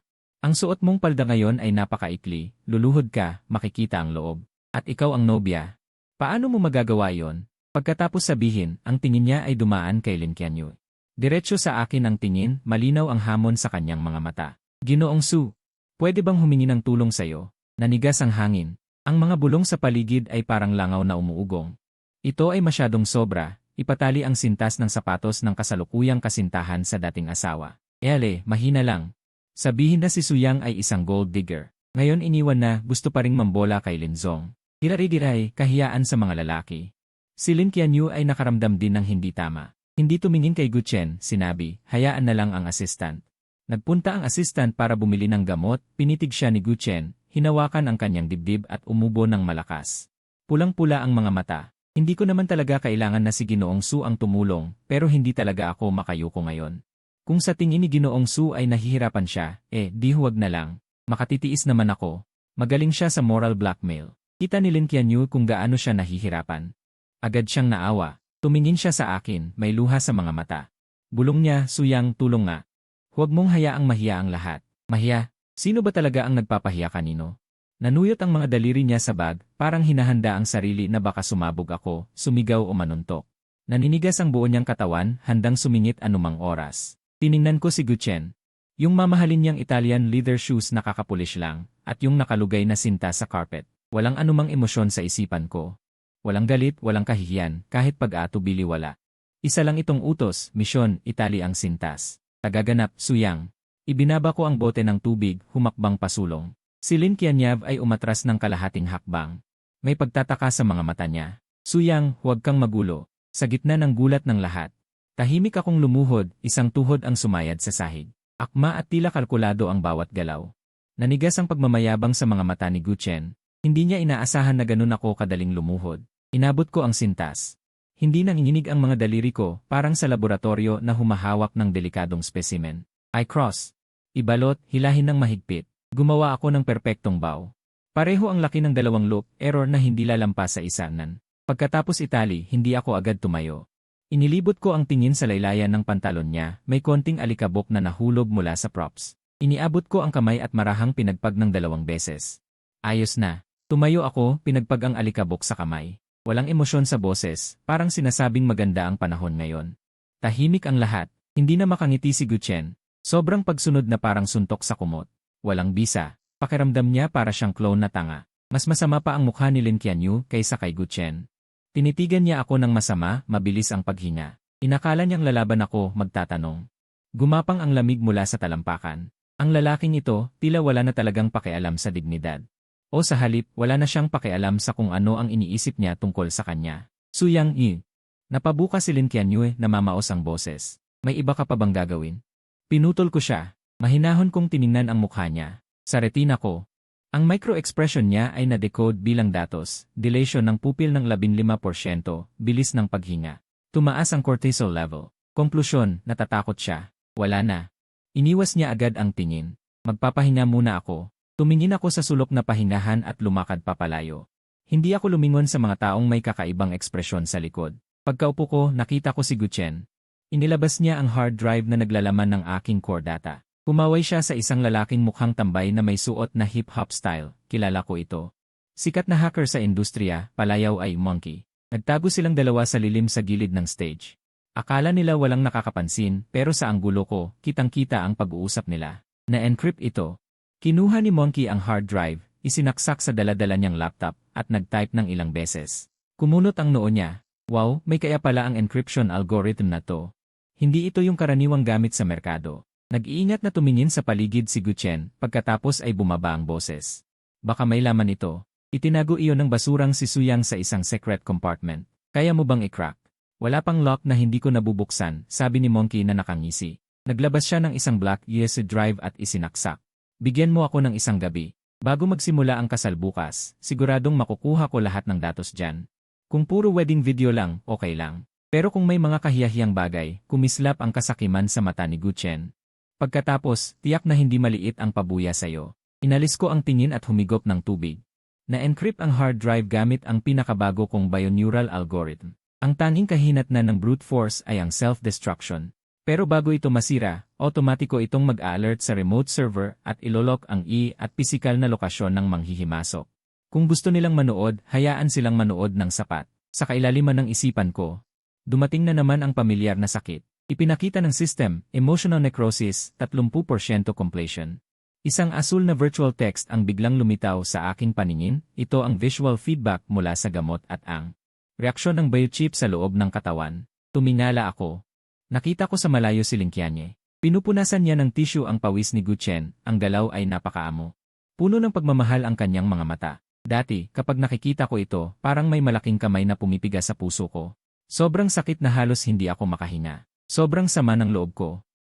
Ang suot mong palda ngayon ay napakaikli, luluhod ka, makikita ang loob. At ikaw ang nobya. Paano mo magagawa yon? Pagkatapos sabihin, ang tingin niya ay dumaan kay Lin Qianyu. Diretso sa akin ang tingin, malinaw ang hamon sa kanyang mga mata. Ginoong Su, pwede bang humingi ng tulong sa'yo? Nanigas ang hangin. Ang mga bulong sa paligid ay parang langaw na umuugong. Ito ay masyadong sobra, ipatali ang sintas ng sapatos ng kasalukuyang kasintahan sa dating asawa. Mahina lang. Sabihin na si Suyang ay isang gold digger. Ngayon iniwan na, gusto pa ring mambola kay Linzong. Hirari-diray, kahiyaan sa mga lalaki. Si Lin Qianyu ay nakaramdam din ng hindi tama. Hindi tumingin kay Guchen, sinabi, hayaan na lang ang assistant. Nagpunta ang assistant para bumili ng gamot, pinitig siya ni Guchen, hinawakan ang kanyang dibdib at umubo ng malakas. Pulang-pula ang mga mata. Hindi ko naman talaga kailangan na si Ginoong Su ang tumulong, pero hindi talaga ako makayuko ngayon. Kung sa tingin ni Ginoong Su ay nahihirapan siya, di huwag na lang. Makatitiis naman ako. Magaling siya sa moral blackmail. Kita ni Lin Qianyu kung gaano siya nahihirapan. Agad siyang naawa. Tumingin siya sa akin, may luha sa mga mata. Bulong niya, Suyang, tulong nga. Huwag mong hayaang mahiya ang lahat. Mahiya? Sino ba talaga ang nagpapahiya kanino? Nanuyot ang mga daliri niya sa bag, parang hinahanda ang sarili na baka sumabog ako, sumigaw o manuntok. Naninigas ang buo niyang katawan, handang sumingit anumang oras. Tiningnan ko si Guchen. Yung mamahalin niyang Italian leather shoes nakakapulish lang, at yung nakalugay na sinta sa carpet. Walang anumang emosyon sa isipan ko. Walang galit, walang kahihiyan, kahit pag-atubili wala. Isa lang itong utos, misyon, itali ang sintas. Tagaganap, Suyang. Ibinaba ko ang bote ng tubig, humakbang pasulong. Si Lin Qianyu ay umatras ng kalahating hakbang. May pagtataka sa mga mata niya. Suyang, huwag kang magulo. Sa gitna ng gulat ng lahat. Tahimik akong lumuhod, isang tuhod ang sumayad sa sahig. Akma at tila kalkulado ang bawat galaw. Nanigas ang pagmamayabang sa mga mata ni Guchen. Hindi niya inaasahan na ganun ako kadaling lumuhod. Inabot ko ang sintas. Hindi nanginginig ang mga daliri ko, parang sa laboratorio na humahawak ng delikadong specimen. I cross. Ibalot, hilahin ng mahigpit. Gumawa ako ng perpektong bow. Pareho ang laki ng dalawang loop, error na hindi lalampas sa isanan. Pagkatapos itali, hindi ako agad tumayo. Inilibot ko ang tingin sa laylayan ng pantalon niya, may konting alikabok na nahulog mula sa props. Iniabot ko ang kamay at marahang pinagpag ng 2 beses. Ayos na. Tumayo ako, pinagpag ang alikabok sa kamay. Walang emosyon sa boses, parang sinasabing maganda ang panahon ngayon. Tahimik ang lahat, hindi na makangiti si Guchen. Sobrang pagsunod na parang suntok sa kumot. Walang bisa, pakiramdam niya para siyang clone na tanga. Mas masama pa ang mukha ni Lin Qianyu kaysa kay Guchen. Tinitigan niya ako ng masama, mabilis ang paghinga. Inakala niyang lalaban ako, magtatanong. Gumapang ang lamig mula sa talampakan. Ang lalaking ito, tila wala na talagang pakialam sa dignidad. O sa halip, wala na siyang pakialam sa kung ano ang iniisip niya tungkol sa kanya. Suyang, Napabuka si Lin Qianyu, namamaos ang boses. May iba ka pa bang gagawin? Pinutol ko siya. Mahinahon kong tiningnan ang mukha niya. Sa retina ko. Ang micro-expression niya ay na-decode bilang datos, dilation ng pupil ng 15%, bilis ng paghinga. Tumaas ang cortisol level. Konklusyon, natatakot siya. Wala na. Iniwas niya agad ang tingin. Magpapahinga muna ako. Tumingin ako sa sulok na pahingahan at lumakad papalayo. Hindi ako lumingon sa mga taong may kakaibang ekspresyon sa likod. Pagkaupo ko, nakita ko si Guchen. Inilabas niya ang hard drive na naglalaman ng aking core data. Pumaway siya sa isang lalaking mukhang tambay na may suot na hip-hop style. Kilala ko ito. Sikat na hacker sa industriya, palayaw ay Monkey. Nagtago silang dalawa sa lilim sa gilid ng stage. Akala nila walang nakakapansin, pero sa anggulo ko, kitang-kita ang pag-uusap nila. Na-encrypt ito. Kinuha ni Monkey ang hard drive, isinaksak sa dala-dala niyang laptop, at nag-type ng ilang beses. Kumunot ang noo niya. Wow, may kaya pala ang encryption algorithm na to. Hindi ito yung karaniwang gamit sa merkado. Nag-iingat na tumingin sa paligid si Guchen, pagkatapos ay bumaba ang boses. Baka may laman ito. Itinago iyon ng basurang si Suyang sa isang secret compartment. Kaya mo bang i-crack? Wala pang lock na hindi ko nabubuksan, sabi ni Monkey na nakangisi. Naglabas siya ng isang black USB drive at isinaksak. Bigyan mo ako ng isang gabi. Bago magsimula ang kasal bukas, siguradong makukuha ko lahat ng datos dyan. Kung puro wedding video lang, okay lang. Pero kung may mga kahiyahiyang bagay, kumislap ang kasakiman sa mata ni Guchen. Pagkatapos, tiyak na hindi maliit ang pabuya sa'yo. Inalis ko ang tingin at humigop ng tubig. Na-encrypt ang hard drive gamit ang pinakabago kong binaural algorithm. Ang tanging kahinatnan ng brute force ay ang self-destruction. Pero bago ito masira, otomatiko itong mag-alert sa remote server at ilolok ang at pisikal na lokasyon ng manghihimasok. Kung gusto nilang manood, hayaan silang manood ng sapat. Sa kailaliman ng isipan ko, dumating na naman ang pamilyar na sakit. Ipinakita ng system, emotional necrosis, 30% completion. Isang asul na virtual text ang biglang lumitaw sa aking paningin, ito ang visual feedback mula sa gamot at ang reaksyon ng biochip sa loob ng katawan. Tumingala ako. Nakita ko sa malayo si Linkianye. Pinupunasan niya ng tissue ang pawis ni Guchen, ang galaw ay napakaamo. Puno ng pagmamahal ang kanyang mga mata. Dati, kapag nakikita ko ito, parang may malaking kamay na pumipiga sa puso ko. Sobrang sakit na halos hindi ako makahinga. Sobrang sama ng loob ko.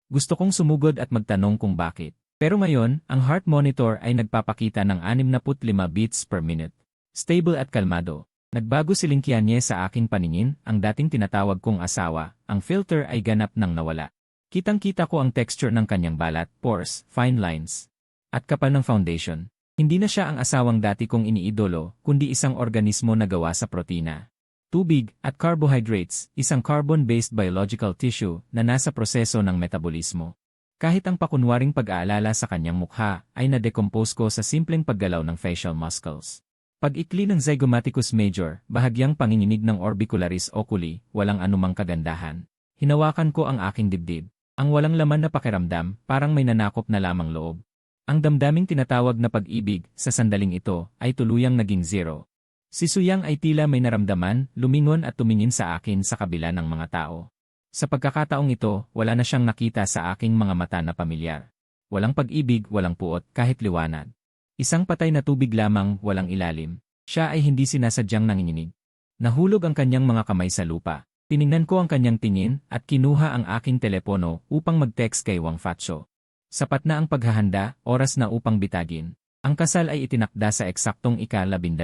Gusto kong sumugod at magtanong kung bakit. Pero ngayon, ang heart monitor ay nagpapakita ng 65 beats per minute. Stable at kalmado. Nagbago si Linkianye sa aking paningin, ang dating tinatawag kong asawa, ang filter ay ganap nang nawala. Kitang-kita ko ang texture ng kanyang balat, pores, fine lines, at kapal ng foundation. Hindi na siya ang asawang dati kong iniidolo, kundi isang organismo na gawa sa protina, tubig, at carbohydrates, isang carbon-based biological tissue na nasa proseso ng metabolismo. Kahit ang pakunwaring pag-aalala sa kanyang mukha ay na-decompose ko sa simpleng paggalaw ng facial muscles. Pag-ikli ng zygomaticus major, bahagyang panginginig ng orbicularis oculi, walang anumang kagandahan. Hinawakan ko ang aking dibdib. Ang walang laman na pakiramdam, parang may nanakop na lamang loob. Ang damdaming tinatawag na pag-ibig, sa sandaling ito, ay tuluyang naging zero. Si Suyang ay tila may naramdaman, lumingon at tumingin sa akin sa kabila ng mga tao. Sa pagkakataong ito, wala na siyang nakita sa aking mga mata na pamilyar. Walang pag-ibig, walang puot, kahit liwanag. Isang patay na tubig lamang, walang ilalim. Siya ay hindi sinasadyang nanginginig. Nahulog ang kanyang mga kamay sa lupa. Tiningnan ko ang kanyang tingin at kinuha ang aking telepono upang mag-text kay Wang Fatso. Sapat na ang paghahanda, oras na upang bitagin. Ang kasal ay itinakda sa eksaktong ika-12.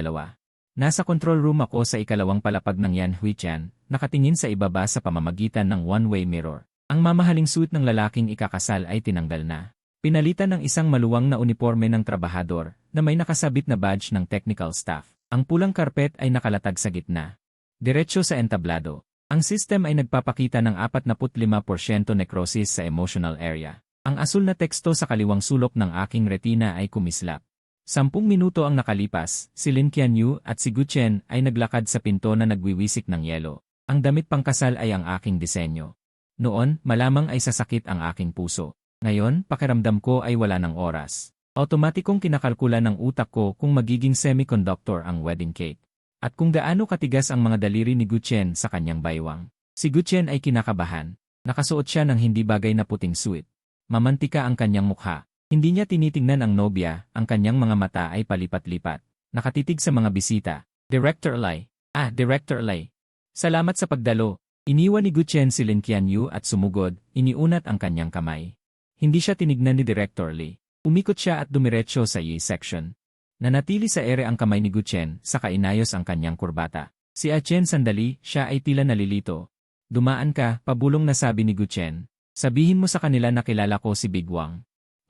Nasa control room ako sa ikalawang palapag ng Yan Huichan, nakatingin sa ibaba sa pamamagitan ng one-way mirror. Ang mamahaling suit ng lalaking ikakasal ay tinanggal na. Pinalitan ng isang maluwang na uniforme ng trabahador na may nakasabit na badge ng technical staff. Ang pulang karpet ay nakalatag sa gitna. Diretso sa entablado. Ang system ay nagpapakita ng 45% necrosis sa emotional area. Ang asul na teksto sa kaliwang sulok ng aking retina ay kumislap. 10 minuto ang nakalipas, si Lin Qianyu at si Guchen ay naglakad sa pinto na nagwiwisik ng yelo. Ang damit pangkasal ay ang aking disenyo. Noon, malamang ay sasakit ang aking puso. Ngayon, pakiramdam ko ay wala ng oras. Automatikong kinakalkula ng utak ko kung magiging semiconductor ang wedding cake. At kung gaano katigas ang mga daliri ni Guchen sa kanyang baywang. Si Guchen ay kinakabahan. Nakasuot siya ng hindi bagay na puting suit. Mamantika ang kanyang mukha. Hindi niya tinitingnan ang nobya, ang kanyang mga mata ay palipat-lipat. Nakatitig sa mga bisita. Director Lai. Director Lai. Salamat sa pagdalo. Iniwan ni Guchen si Lin Qianyu at sumugod, iniunat ang kanyang kamay. Hindi siya tinignan ni Director Li. Umikot siya at dumiretso sa section. Nanatili sa ere ang kamay ni Guchen, saka inayos ang kanyang kurbata. Si Chen sandali, siya ay tila nalilito. Dumaan ka, pabulong na sabi ni Guchen. Sabihin mo sa kanila na kilala ko si Big Wang.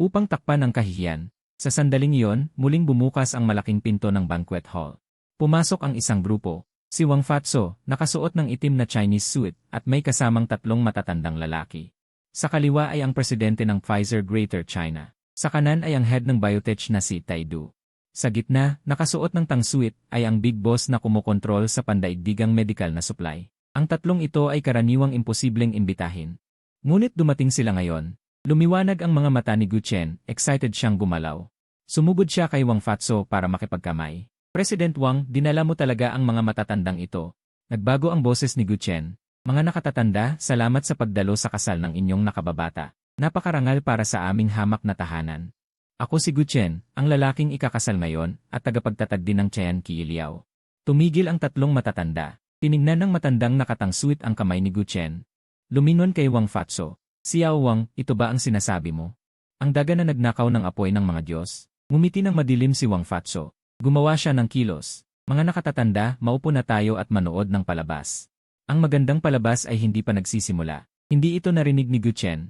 upang takpan ang kahihiyan. Sa sandaling iyon, muling bumukas ang malaking pinto ng banquet hall. Pumasok ang isang grupo. Si Wang Fatso, nakasuot ng itim na Chinese suit, at may kasamang 3 matatandang lalaki. Sa kaliwa ay ang presidente ng Pfizer Greater China. Sa kanan ay ang head ng biotech na si Taidu. Sa gitna, nakasuot ng tangsuit, ay ang big boss na kumokontrol sa pandaigdigang medical na supply. Ang 3 ito ay karaniwang imposibleng imbitahin. Ngunit dumating sila ngayon. Lumiwanag ang mga mata ni Gu Chen, excited siyang gumalaw. Sumugod siya kay Wang Fatso para makipagkamay. President Wang, dinala mo talaga ang mga matatandang ito. Nagbago ang boses ni Gu Chen. Mga nakatatanda, salamat sa pagdalo sa kasal ng inyong nakababata. Napakarangal para sa aming hamak na tahanan. Ako si Gu Chen, ang lalaking ikakasal ngayon, at tagapagtatag din ng Chen Qiiliao. Tumigil ang 3 matatanda. Tinignan ng matandang nakatangsuit ang kamay ni Gu Chen. Lumingon kay Wang Fatso. Xiao Wang, ito ba ang sinasabi mo? Ang daga na nagnakaw ng apoy ng mga Diyos. Ngumiti ng madilim si Wang Fatso. Gumawa siya ng kilos. Mga nakatatanda, maupo na tayo at manood ng palabas. Ang magandang palabas ay hindi pa nagsisimula. Hindi ito narinig ni Gu Chen.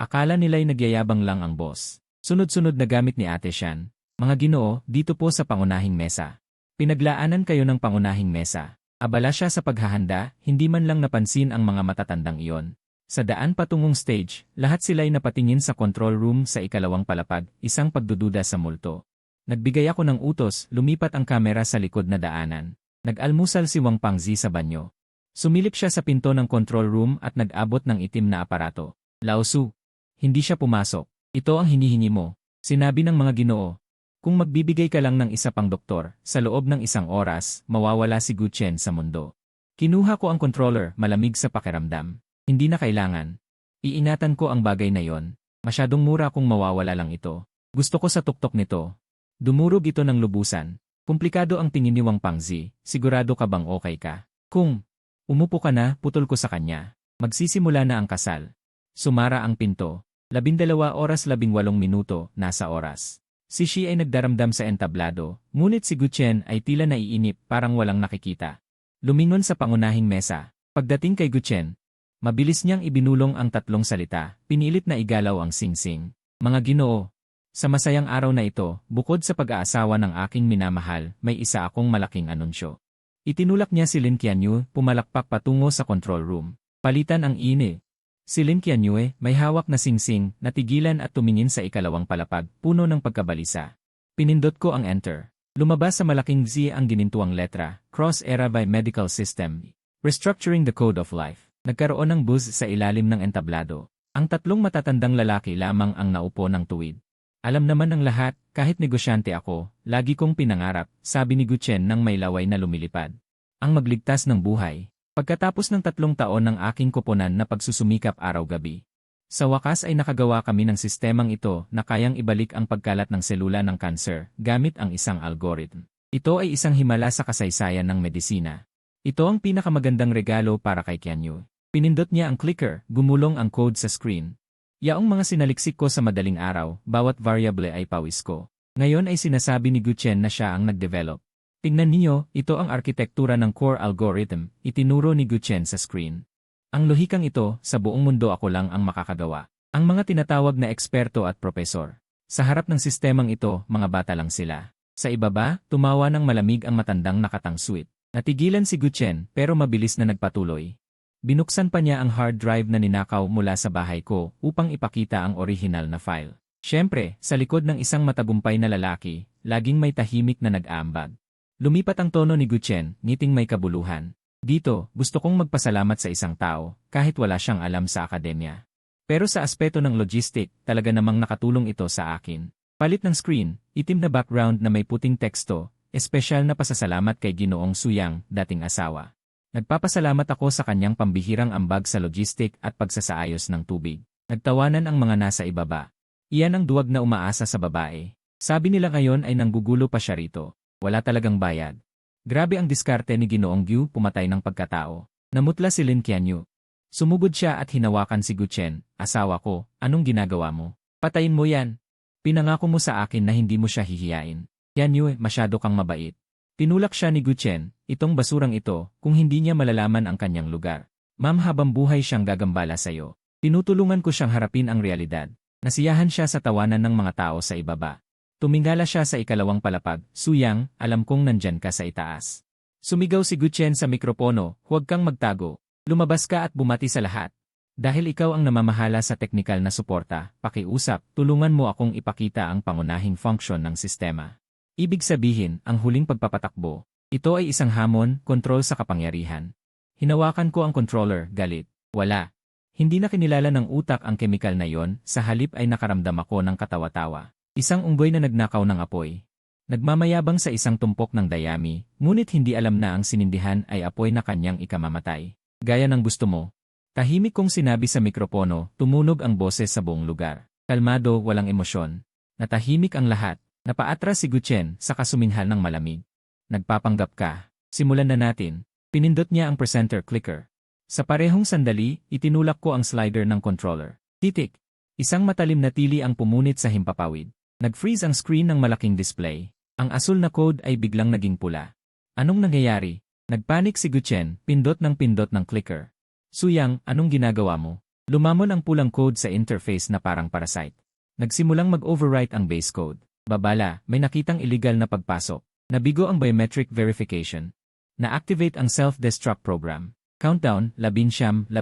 Akala nila'y nagyayabang lang ang boss. Sunod-sunod na gamit ni Ate Shan. Mga Ginoo, dito po sa pangunahing mesa. Pinaglaanan kayo ng pangunahing mesa. Abala siya sa paghahanda, hindi man lang napansin ang mga matatandang iyon. Sa daan patungong stage, lahat sila'y napatingin sa control room sa ikalawang palapag, isang pagdududa sa multo. Nagbigay ako ng utos, lumipat ang kamera sa likod na daanan. Nag-almusal si Wang Pangzi sa banyo. Sumilip siya sa pinto ng control room at nag-abot ng itim na aparato. Lao Su. Hindi siya pumasok. Ito ang hinihingi mo. Sinabi ng mga Ginoo. Kung magbibigay ka lang ng isa pang doktor, sa loob ng 1 oras, mawawala si Gu Chen sa mundo. Kinuha ko ang controller, malamig sa pakiramdam. Hindi na kailangan. Iinatan ko ang bagay na yon. Masyadong mura kung mawawala lang ito. Gusto ko sa tuktok nito. Dumurog ito ng lubusan. Komplikado ang tingin ni Wang Pangzi. Sigurado ka bang okay ka? Kung umupo ka na, putol ko sa kanya. Magsisimula na ang kasal. Sumara ang pinto. 12 oras 18 minuto, nasa oras. Si Shi ay nagdaramdam sa entablado, ngunit si Gu Chen ay tila naiinip, parang walang nakikita. Lumingon sa pangunahing mesa. Pagdating kay Gu Chen, mabilis niyang ibinulong ang 3 salita, pinilit na igalaw ang singsing. Mga Ginoo, sa masayang araw na ito, bukod sa pag-aasawa ng aking minamahal, may isa akong malaking anunsyo. Itinulak niya si Lin Qianyu, pumalakpak patungo sa control room. Palitan ang ini. Si Lin Qianyu may hawak na singsing, natigilan at tumingin sa ikalawang palapag, puno ng pagkabalisa. Pinindot ko ang enter. Lumabas sa malaking Z ang ginintuang letra, Cross-Era Biomedical System. Restructuring the Code of Life. Nagkaroon ng buzz sa ilalim ng entablado. Ang 3 matatandang lalaki lamang ang naupo ng tuwid. Alam naman ng lahat, kahit negosyante ako, lagi kong pinangarap, sabi ni Gu Chen nang may laway na lumilipad. Ang magligtas ng buhay. Pagkatapos ng 3 taon ng aking koponan na pagsusumikap araw-gabi. Sa wakas ay nakagawa kami ng sistemang ito na kayang ibalik ang pagkalat ng selula ng kanser gamit ang isang algorithm. Ito ay isang himala sa kasaysayan ng medisina. Ito ang pinakamagandang regalo para kay Qianyu. Pinindot niya ang clicker, gumulong ang code sa screen. Yaong mga sinaliksik ko sa madaling araw, bawat variable ay pawis ko. Ngayon ay sinasabi ni Gu Chen na siya ang nag-develop. Tingnan niyo, ito ang arkitektura ng core algorithm, itinuro ni Gu Chen sa screen. Ang lohikang ito, sa buong mundo ako lang ang makakagawa. Ang mga tinatawag na eksperto at propesor. Sa harap ng sistemang ito, mga bata lang sila. Sa ibaba, tumawa ng malamig ang matandang nakatangsuit. Natigilan si Gu Chen, pero mabilis na nagpatuloy. Binuksan pa niya ang hard drive na ninakaw mula sa bahay ko upang ipakita ang orihinal na file. Siyempre, sa likod ng isang matagumpay na lalaki, laging may tahimik na nag-aambag. Lumipat ang tono ni Gu Chen, ngiting may kabuluhan. Dito, gusto kong magpasalamat sa isang tao, kahit wala siyang alam sa akademya. Pero sa aspeto ng logistic, talaga namang nakatulong ito sa akin. Palit ng screen, itim na background na may puting teksto, espesyal na pasasalamat kay Ginoong Suyang, dating asawa. Nagpapasalamat ako sa kanyang pambihirang ambag sa logistic at pagsasaayos ng tubig. Nagtawanan ang mga nasa ibaba. Iyan ang duwag na umaasa sa babae. Sabi nila ngayon ay nanggugulo pa siya rito. Wala talagang bayad. Grabe ang diskarte ni Ginoong Gyu, pumatay ng pagkatao. Namutla si Lin Qianyu. Sumugod siya at hinawakan si Gu Chen. Asawa ko, anong ginagawa mo? Patayin mo yan. Pinangako mo sa akin na hindi mo siya hihiyain. Qianyu, masyado kang mabait. Tinulak siya ni Gu Chen, itong basurang ito, kung hindi niya malalaman ang kanyang lugar. Ma'am, habang buhay siyang gagambala sa'yo. Tinutulungan ko siyang harapin ang realidad. Nasiyahan siya sa tawanan ng mga tao sa ibaba. Tumingala siya sa ikalawang palapag, Suyang, alam kong nandyan ka sa itaas. Sumigaw si Guchen sa mikropono, huwag kang magtago. Lumabas ka at bumati sa lahat. Dahil ikaw ang namamahala sa teknikal na suporta, pakiusap, tulungan mo akong ipakita ang pangunahing function ng sistema. Ibig sabihin, ang huling pagpapatakbo. Ito ay isang hamon, kontrol sa kapangyarihan. Hinawakan ko ang controller, galit. Wala. Hindi na kinilala ng utak ang kemikal na yon, sa halip ay nakaramdam ako ng katawa-tawa. Isang unggoy na nagnakaw ng apoy. Nagmamayabang sa isang tumpok ng dayami, ngunit hindi alam na ang sinindihan ay apoy na kanyang ikamamatay. Gaya ng gusto mo. Tahimik kong sinabi sa mikropono, tumunog ang boses sa buong lugar. Kalmado, walang emosyon. Natahimik ang lahat. Napaatras si Guchen sa kasuminghal ng malamig. Nagpapanggap ka. Simulan na natin. Pinindot niya ang presenter clicker. Sa parehong sandali, itinulak ko ang slider ng controller. Titik. Isang matalim na tili ang pumunit sa himpapawid. Nag-freeze ang screen ng malaking display. Ang asul na code ay biglang naging pula. Anong nangyayari? Nagpanik si Guchen, pindot ng clicker. Suyang, anong ginagawa mo? Lumamon ang pulang code sa interface na parang parasite. Nagsimulang mag-overwrite ang base code. Babala, may nakitang illegal na pagpasok. Nabigo ang biometric verification. Na-activate ang self-destruct program. Countdown, 19, 18.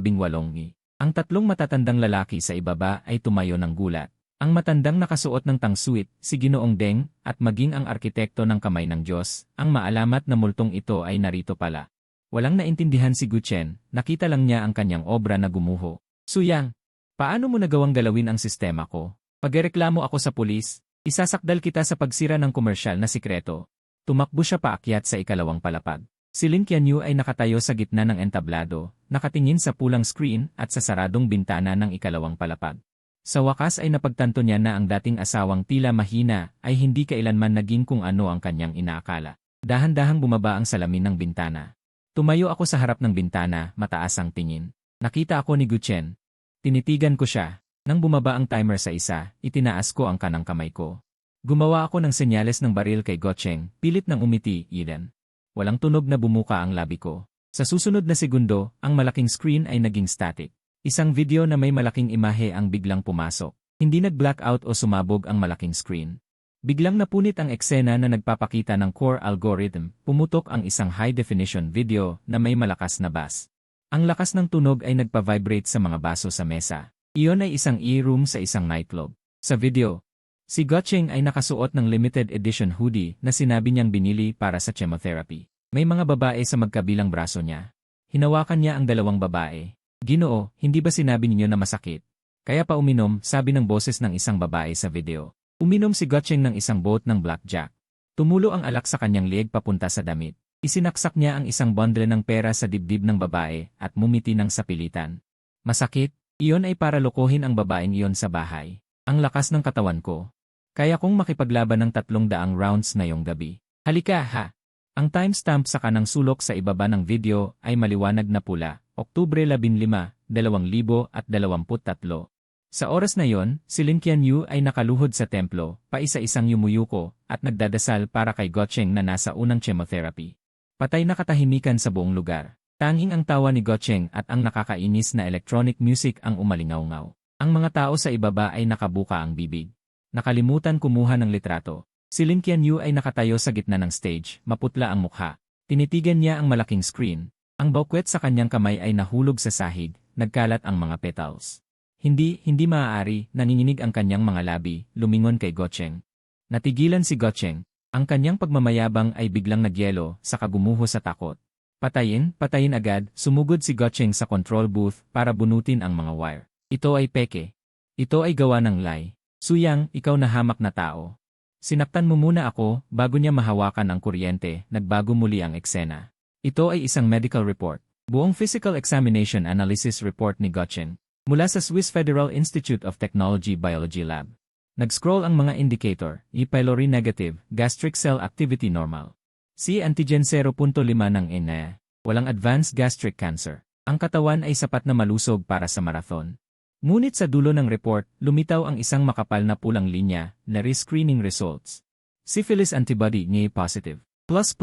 Ang tatlong matatandang lalaki sa ibaba ay tumayo ng gulat. Ang matandang nakasuot ng tangsuit, si Ginoong Deng, at maging ang arkitekto ng kamay ng Diyos, ang maalamat na multong ito ay narito pala. Walang naintindihan si Guchen, nakita lang niya ang kanyang obra na gumuho. Suyang, paano mo nagawang galawin ang sistema ko? Pagreklamo ako sa pulis, isasakdal kita sa pagsira ng komersyal na sikreto. Tumakbo siya paakyat sa ikalawang palapag. Si Lin Qianyu ay nakatayo sa gitna ng entablado, nakatingin sa pulang screen at sa saradong bintana ng ikalawang palapag. Sa wakas ay napagtanto niya na ang dating asawang tila mahina ay hindi kailanman naging kung ano ang kanyang inaakala. Dahan-dahang bumaba ang salamin ng bintana. Tumayo ako sa harap ng bintana, mataas ang tingin. Nakita ako ni Guchen. Tinitigan ko siya. Nang bumaba ang timer sa isa, itinaas ko ang kanang kamay ko. Gumawa ako ng senyales ng baril kay Guchen, pilit ng umiti, Eden. Walang tunog na bumuka ang labi ko. Sa susunod na segundo, ang malaking screen ay naging static. Isang video na may malaking imahe ang biglang pumasok. Hindi nag-blackout o sumabog ang malaking screen. Biglang napunit ang eksena na nagpapakita ng core algorithm, pumutok ang isang high-definition video na may malakas na bass. Ang lakas ng tunog ay nagpa-vibrate sa mga baso sa mesa. Iyon ay isang e-room sa isang nightclub. Sa video, si Guchen ay nakasuot ng limited edition hoodie na sinabi niyang binili para sa chemotherapy. May mga babae sa magkabilang braso niya. Hinawakan niya ang dalawang babae. Ginoo, hindi ba sinabi ninyo na masakit? Kaya pa uminom, sabi ng boses ng isang babae sa video. Uminom si Guchen ng isang boat ng blackjack. Tumulo ang alak sa kanyang leeg papunta sa damit. Isinaksak niya ang isang bundle ng pera sa dibdib ng babae at mumiti ng sapilitan. Masakit? Iyon ay para lokohin ang babaeng iyon sa bahay. Ang lakas ng katawan ko. Kaya kong makipaglaban ng 300 rounds ngayong gabi. Halika ha! Ang timestamp sa kanang sulok sa ibaba ng video ay maliwanag na pula, Oktubre 15, 2023. Sa oras na yon, si Lin Qianyu ay nakaluhod sa templo, paisa-isang yumuyuko, at nagdadasal para kay Guchen na nasa unang chemotherapy. Patay na katahimikan sa buong lugar. Tanging ang tawa ni Guchen at ang nakakainis na electronic music ang umalingaw-ngaw. Ang mga tao sa ibaba ay nakabuka ang bibig. Nakalimutan kumuha ng litrato. Si Lin Qianyu ay nakatayo sa gitna ng stage, maputla ang mukha. Tinitigan niya ang malaking screen. Ang baukwet sa kanyang kamay ay nahulog sa sahig, nagkalat ang mga petals. Hindi maaari, nanginginig ang kanyang mga labi, lumingon kay Guchen. Natigilan si Guchen. Ang kanyang pagmamayabang ay biglang nagyelo, saka gumuho sa takot. Patayin agad, sumugod si Guchen sa control booth para bunutin ang mga wire. Ito ay peke. Ito ay gawa ng lie. Suyang, ikaw na hamak na tao. Sinaktan mo muna ako, bago niya mahawakan ang kuryente, nagbago muli ang eksena. Ito ay isang medical report. Buong physical examination analysis report ni Guchen. Mula sa Swiss Federal Institute of Technology Biology Lab. Nag-scroll ang mga indicator, E. pylori negative, gastric cell activity normal. C. Antigen 0.5 ng NA. Walang advanced gastric cancer. Ang katawan ay sapat na malusog para sa marathon. Ngunit sa dulo ng report, lumitaw ang isang makapal na pulang linya na rescreening results. Syphilis antibody NA positive. ++++.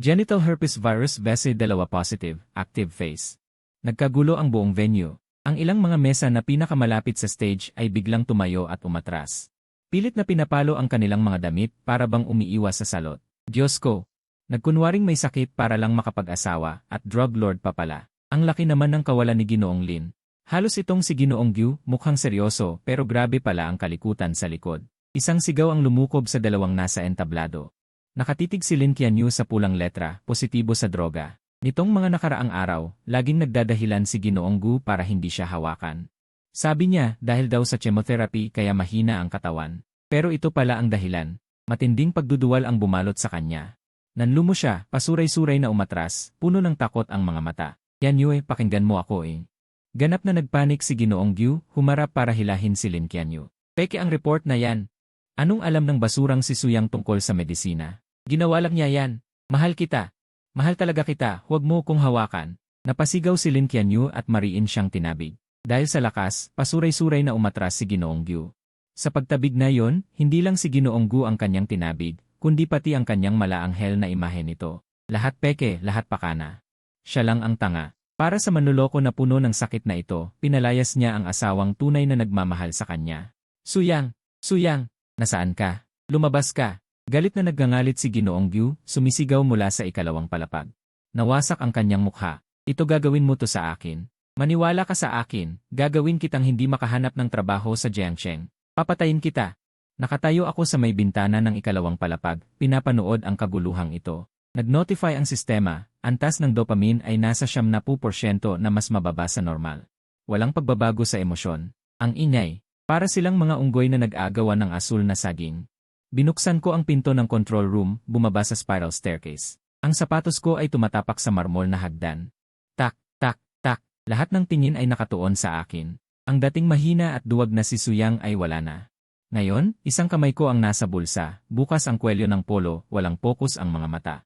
Genital herpes virus VESE 2 positive, active phase. Nagkagulo ang buong venue. Ang ilang mga mesa na pinakamalapit sa stage ay biglang tumayo at umatras. Pilit na pinapalo ang kanilang mga damit para bang umiiwas sa salot. Diyos ko! Nagkunwaring may sakit para lang makapag-asawa at drug lord pa pala. Ang laki naman ng kawalan ni Ginoong Lin. Halos itong si Ginoong Gyu, mukhang seryoso pero grabe pala ang kalikutan sa likod. Isang sigaw ang lumukob sa dalawang nasa entablado. Nakatitig si Lin Qianyu sa pulang letra, positibo sa droga. Nitong mga nakaraang araw, laging nagdadahilan si Ginoong Gu para hindi siya hawakan. Sabi niya dahil daw sa chemotherapy kaya mahina ang katawan. Pero ito pala ang dahilan. Matinding pagduduwal ang bumalot sa kanya. Nanlumo siya, pasuray-suray na umatras, puno ng takot ang mga mata. Qianyu, pakinggan mo ako eh. Ganap na nagpanik si Ginoong Gyu, humarap para hilahin si Lin Qianyu. Peke ang report na yan. Anong alam ng basurang si Suyang tungkol sa medisina? Ginawa lang niya yan. Mahal kita. Mahal talaga kita, huwag mo kong hawakan. Napasigaw si Lin Qianyu at mariin siyang tinabig. Dahil sa lakas, pasuray-suray na umatras si Ginoong Gyu. Sa pagtabig na yon, hindi lang si Ginoong Gu ang kanyang tinabig, kundi pati ang kanyang malaanghel na imahe nito. Lahat peke, lahat pakana. Siya lang ang tanga. Para sa manloloko na puno ng sakit na ito, pinalayas niya ang asawang tunay na nagmamahal sa kanya. Suyang! Suyang! Nasaan ka? Lumabas ka! Galit na naggangalit si Ginoong Gyu, sumisigaw mula sa ikalawang palapag. Nawasak ang kanyang mukha. Ito gagawin mo to sa akin. Maniwala ka sa akin, gagawin kitang hindi makahanap ng trabaho sa Jiangsheng. Papatayin kita. Nakatayo ako sa may bintana ng ikalawang palapag, pinapanood ang kaguluhang ito. Nag-notify ang sistema, antas ng dopamine ay nasa 70% na mas mababa sa normal. Walang pagbabago sa emosyon. Ang ingay, para silang mga unggoy na nag-aagawan ng asul na saging. Binuksan ko ang pinto ng control room, bumaba sa spiral staircase. Ang sapatos ko ay tumatapak sa marmol na hagdan. Tak, tak, tak, lahat ng tingin ay nakatuon sa akin. Ang dating mahina at duwag na si Suyang ay wala na. Ngayon, isang kamay ko ang nasa bulsa, bukas ang kwelyo ng polo, walang pokus ang mga mata.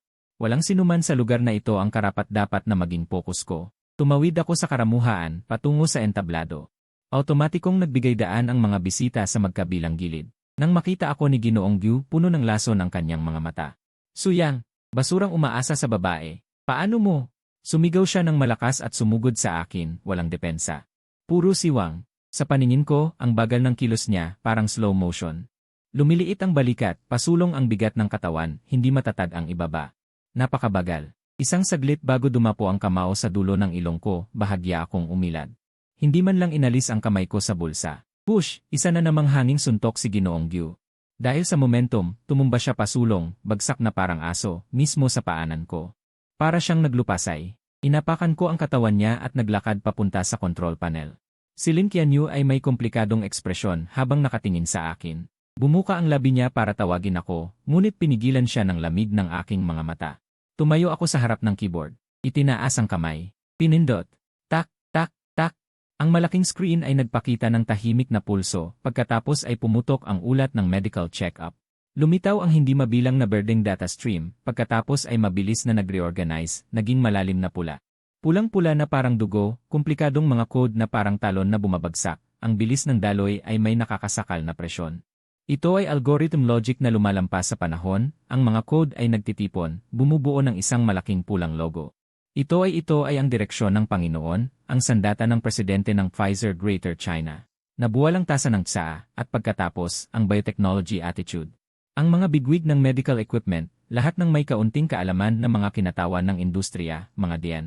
Walang sinuman sa lugar na ito ang karapat-dapat na maging pokus ko. Tumawid ako sa karamuhaan, patungo sa entablado. Automatikong nagbigay daan ang mga bisita sa magkabilang gilid. Nang makita ako ni Ginoong Gyu, puno ng laso ng kanyang mga mata. Suyang, basurang umaasa sa babae. Paano mo? Sumigaw siya ng malakas at sumugod sa akin, walang depensa. Puro siwang. Sa paningin ko, ang bagal ng kilos niya, parang slow motion. Lumiliit ang balikat, pasulong ang bigat ng katawan, hindi matatag ang ibaba. Napakabagal. Isang saglit bago dumapo ang kamao sa dulo ng ilong ko, bahagya akong umilad. Hindi man lang inalis ang kamay ko sa bulsa. Push! Isa na namang hanging suntok si Ginoong Gyu. Dahil sa momentum, tumumba siya pasulong, bagsak na parang aso, mismo sa paanan ko. Para siyang naglupasay. Inapakan ko ang katawan niya at naglakad papunta sa control panel. Si Lin Qianyu ay may komplikadong ekspresyon habang nakatingin sa akin. Bumuka ang labi niya para tawagin ako, ngunit pinigilan siya ng lamig ng aking mga mata. Tumayo ako sa harap ng keyboard. Itinaas ang kamay. Pinindot. Tak, tak, tak. Ang malaking screen ay nagpakita ng tahimik na pulso, pagkatapos ay pumutok ang ulat ng medical check-up. Lumitaw ang hindi mabilang na birding data stream, pagkatapos ay mabilis na nag-reorganize, naging malalim na pula. Pulang-pula na parang dugo, komplikadong mga code na parang talon na bumabagsak, ang bilis ng daloy ay may nakakasakal na presyon. Ito ay algorithm logic na lumalampas sa panahon, ang mga code ay nagtitipon, bumubuo ng isang malaking pulang logo. Ito ay ang direksyon ng Panginoon, ang sandata ng presidente ng Pfizer Greater China. Nabuwalang tasa ng tsa, at pagkatapos, ang biotechnology attitude. Ang mga bigwig ng medical equipment, lahat ng may kaunting kaalaman ng mga kinatawan ng industriya, mga diyan.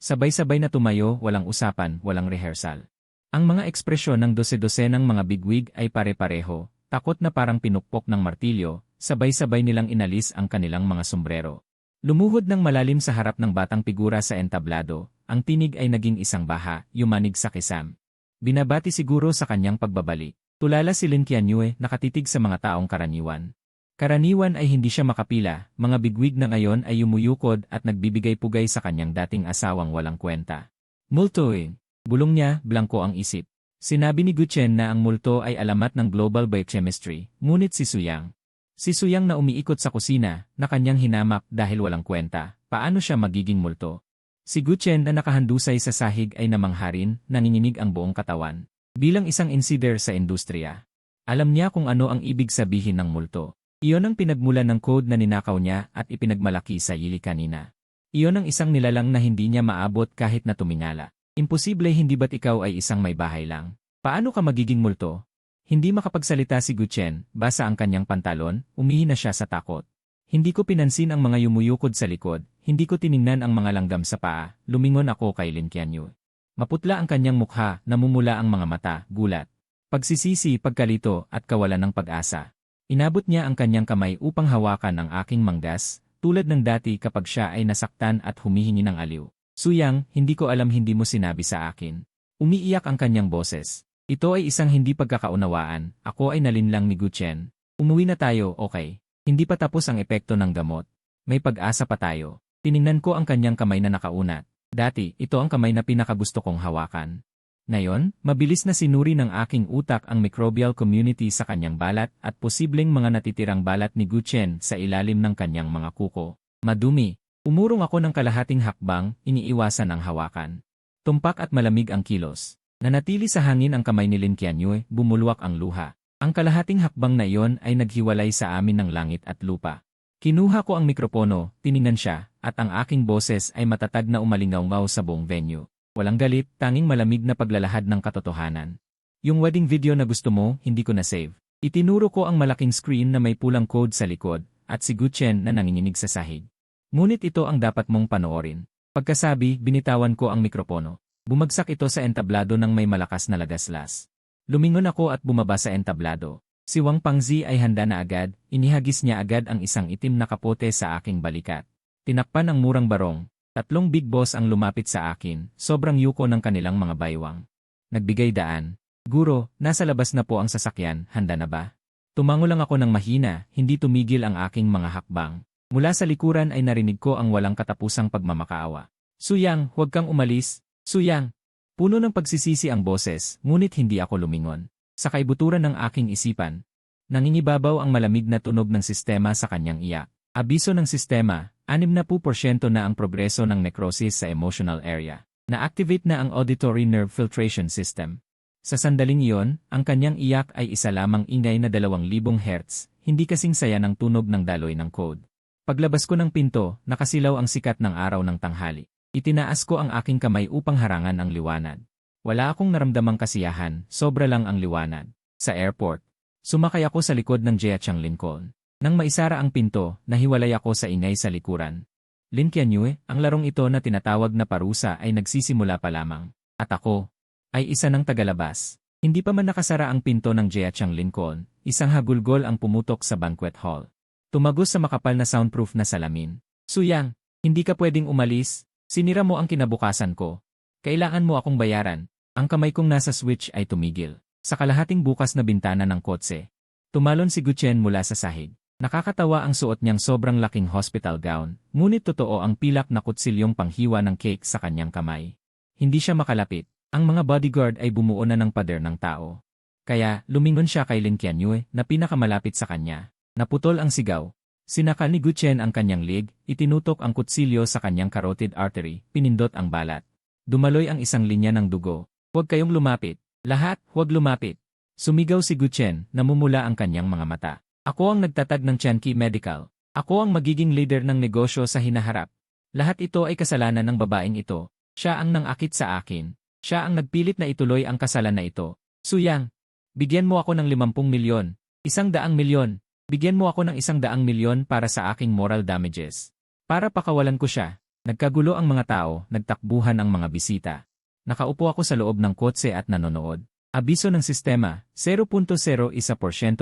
Sabay-sabay na tumayo, walang usapan, walang rehearsal. Ang mga ekspresyon ng dose-dosenang mga bigwig ay pare-pareho. Takot na parang pinukpok ng martilyo, sabay-sabay nilang inalis ang kanilang mga sombrero. Lumuhod ng malalim sa harap ng batang figura sa entablado, ang tinig ay naging isang baha, yumanig sa kisam. Binabati siguro sa kanyang pagbabalik. Tulala si Lin Qianyu, nakatitig sa mga taong karaniwan. Karaniwan ay hindi siya makapila, mga bigwig na ngayon ay yumuyukod at nagbibigay-pugay sa kanyang dating asawang walang kwenta. Multo bulong niya, blangko ang isip. Sinabi ni Guchen na ang multo ay alamat ng global biochemistry, ngunit si Suyang na umiikot sa kusina, na kanyang hinamak dahil walang kwenta, paano siya magiging multo? Si Guchen na nakahandusay sa sahig ay namangharin, nanginginig ang buong katawan. Bilang isang insider sa industriya, alam niya kung ano ang ibig sabihin ng multo. Iyon ang pinagmulan ng code na ninakaw niya at ipinagmalaki sa Yili kanina. Iyon ang isang nilalang na hindi niya maabot kahit na tumingala. Imposible, hindi ba't ikaw ay isang may bahay lang? Paano ka magiging multo? Hindi makapagsalita si Guchen, basa ang kanyang pantalon, umihi na siya sa takot. Hindi ko pinansin ang mga yumuyukod sa likod, hindi ko tiningnan ang mga langgam sa paa, lumingon ako kay Lin Qianyu. Maputla ang kanyang mukha, namumula ang mga mata, gulat. Pagsisisi, pagkalito, at kawalan ng pag-asa. Inabot niya ang kanyang kamay upang hawakan ang aking manggas, tulad ng dati kapag siya ay nasaktan at humihingi ng aliw. Suyang, hindi ko alam, hindi mo sinabi sa akin. Umiiyak ang kanyang boses. Ito ay isang hindi pagkakaunawaan, ako ay nalinlang ni Guchen. Umuwi na tayo, okay? Hindi pa tapos ang epekto ng gamot. May pag-asa pa tayo. Tiningnan ko ang kanyang kamay na nakaunat. Dati, ito ang kamay na pinakagusto kong hawakan. Ngayon, mabilis na sinuri ng aking utak ang microbial community sa kanyang balat at posibleng mga natitirang balat ni Guchen sa ilalim ng kanyang mga kuko. Madumi. Umurong ako ng kalahating hakbang, iniiwasan ang hawakan. Tumpak at malamig ang kilos. Nanatili sa hangin ang kamay ni Lin Qianyu, bumulwak ang luha. Ang kalahating hakbang na iyon ay naghiwalay sa amin ng langit at lupa. Kinuha ko ang mikropono, tiningnan siya, at ang aking boses ay matatag na umalingaw-ngaw sa buong venue. Walang galit, tanging malamig na paglalahad ng katotohanan. Yung wedding video na gusto mo, hindi ko na-save. Itinuro ko ang malaking screen na may pulang code sa likod, at si Guchen na nanginginig sa sahig. Ngunit ito ang dapat mong panoorin. Pagkasabi, binitawan ko ang mikropono. Bumagsak ito sa entablado ng may malakas na lagaslas. Lumingon ako at bumaba sa entablado. Si Wang Pangzi ay handa na agad, inihagis niya agad ang isang itim na kapote sa aking balikat. Tinakpan ang murang barong. 3 big boss ang lumapit sa akin, sobrang yuko ng kanilang mga baywang. Nagbigay daan. Guro, nasa labas na po ang sasakyan, handa na ba? Tumango lang ako ng mahina, hindi tumigil ang aking mga hakbang. Mula sa likuran ay narinig ko ang walang katapusang pagmamakaawa. Suyang, huwag kang umalis. Suyang. Puno ng pagsisisi ang boses, ngunit hindi ako lumingon. Sa kaibuturan ng aking isipan, nangingibabaw ang malamig na tunog ng sistema sa kanyang iyak. Abiso ng sistema, 60% na ang progreso ng necrosis sa emotional area. Na-activate na ang auditory nerve filtration system. Sa sandaling iyon, ang kanyang iyak ay isa lamang ingay na 2,000 Hz, hindi kasing saya ng tunog ng daloy ng code. Paglabas ko ng pinto, nakasilaw ang sikat ng araw ng tanghali. Itinaas ko ang aking kamay upang harangan ang liwanag. Wala akong naramdamang kasiyahan, sobra lang ang liwanag. Sa airport, sumakay ako sa likod ng Jeachang Lincoln. Nang maisara ang pinto, nahiwalay ako sa ingay sa likuran. Lin Qianyu, ang larong ito na tinatawag na parusa ay nagsisimula pa lamang. At ako ay isa ng tagalabas. Hindi pa man nakasara ang pinto ng Jeachang Lincoln, isang hagulgol ang pumutok sa banquet hall. Tumagos sa makapal na soundproof na salamin. Suyang, hindi ka pwedeng umalis. Sinira mo ang kinabukasan ko. Kailangan mo akong bayaran. Ang kamay kong nasa switch ay tumigil. Sa kalahating bukas na bintana ng kotse, tumalon si Guchen mula sa sahig. Nakakatawa ang suot niyang sobrang laking hospital gown, ngunit totoo ang pilak na kutsilyong panghiwa ng cake sa kanyang kamay. Hindi siya makalapit. Ang mga bodyguard ay bumuo na ng pader ng tao. Kaya, lumingon siya kay Lin Qianyu na pinakamalapit sa kanya. Naputol ang sigaw. Sinakal ni Guchen ang kanyang leg, itinutok ang kutsilyo sa kanyang carotid artery, pinindot ang balat. Dumaloy ang isang linya ng dugo. Huwag kayong lumapit. Lahat, huwag lumapit. Sumigaw si Guchen, namumula ang kanyang mga mata. Ako ang nagtatag ng Tianqi Medical. Ako ang magiging leader ng negosyo sa hinaharap. Lahat ito ay kasalanan ng babaeng ito. Siya ang nangakit sa akin. Siya ang nagpilit na ituloy ang kasalan na ito. Suyang, bigyan mo ako ng 50 milyon. 100 milyon. Bigyan mo ako ng 100 milyon para sa aking moral damages. Para pakawalan ko siya. Nagkagulo ang mga tao, nagtakbuhan ang mga bisita. Nakaupo ako sa loob ng kotse at nanonood. Abiso ng sistema, 0.01%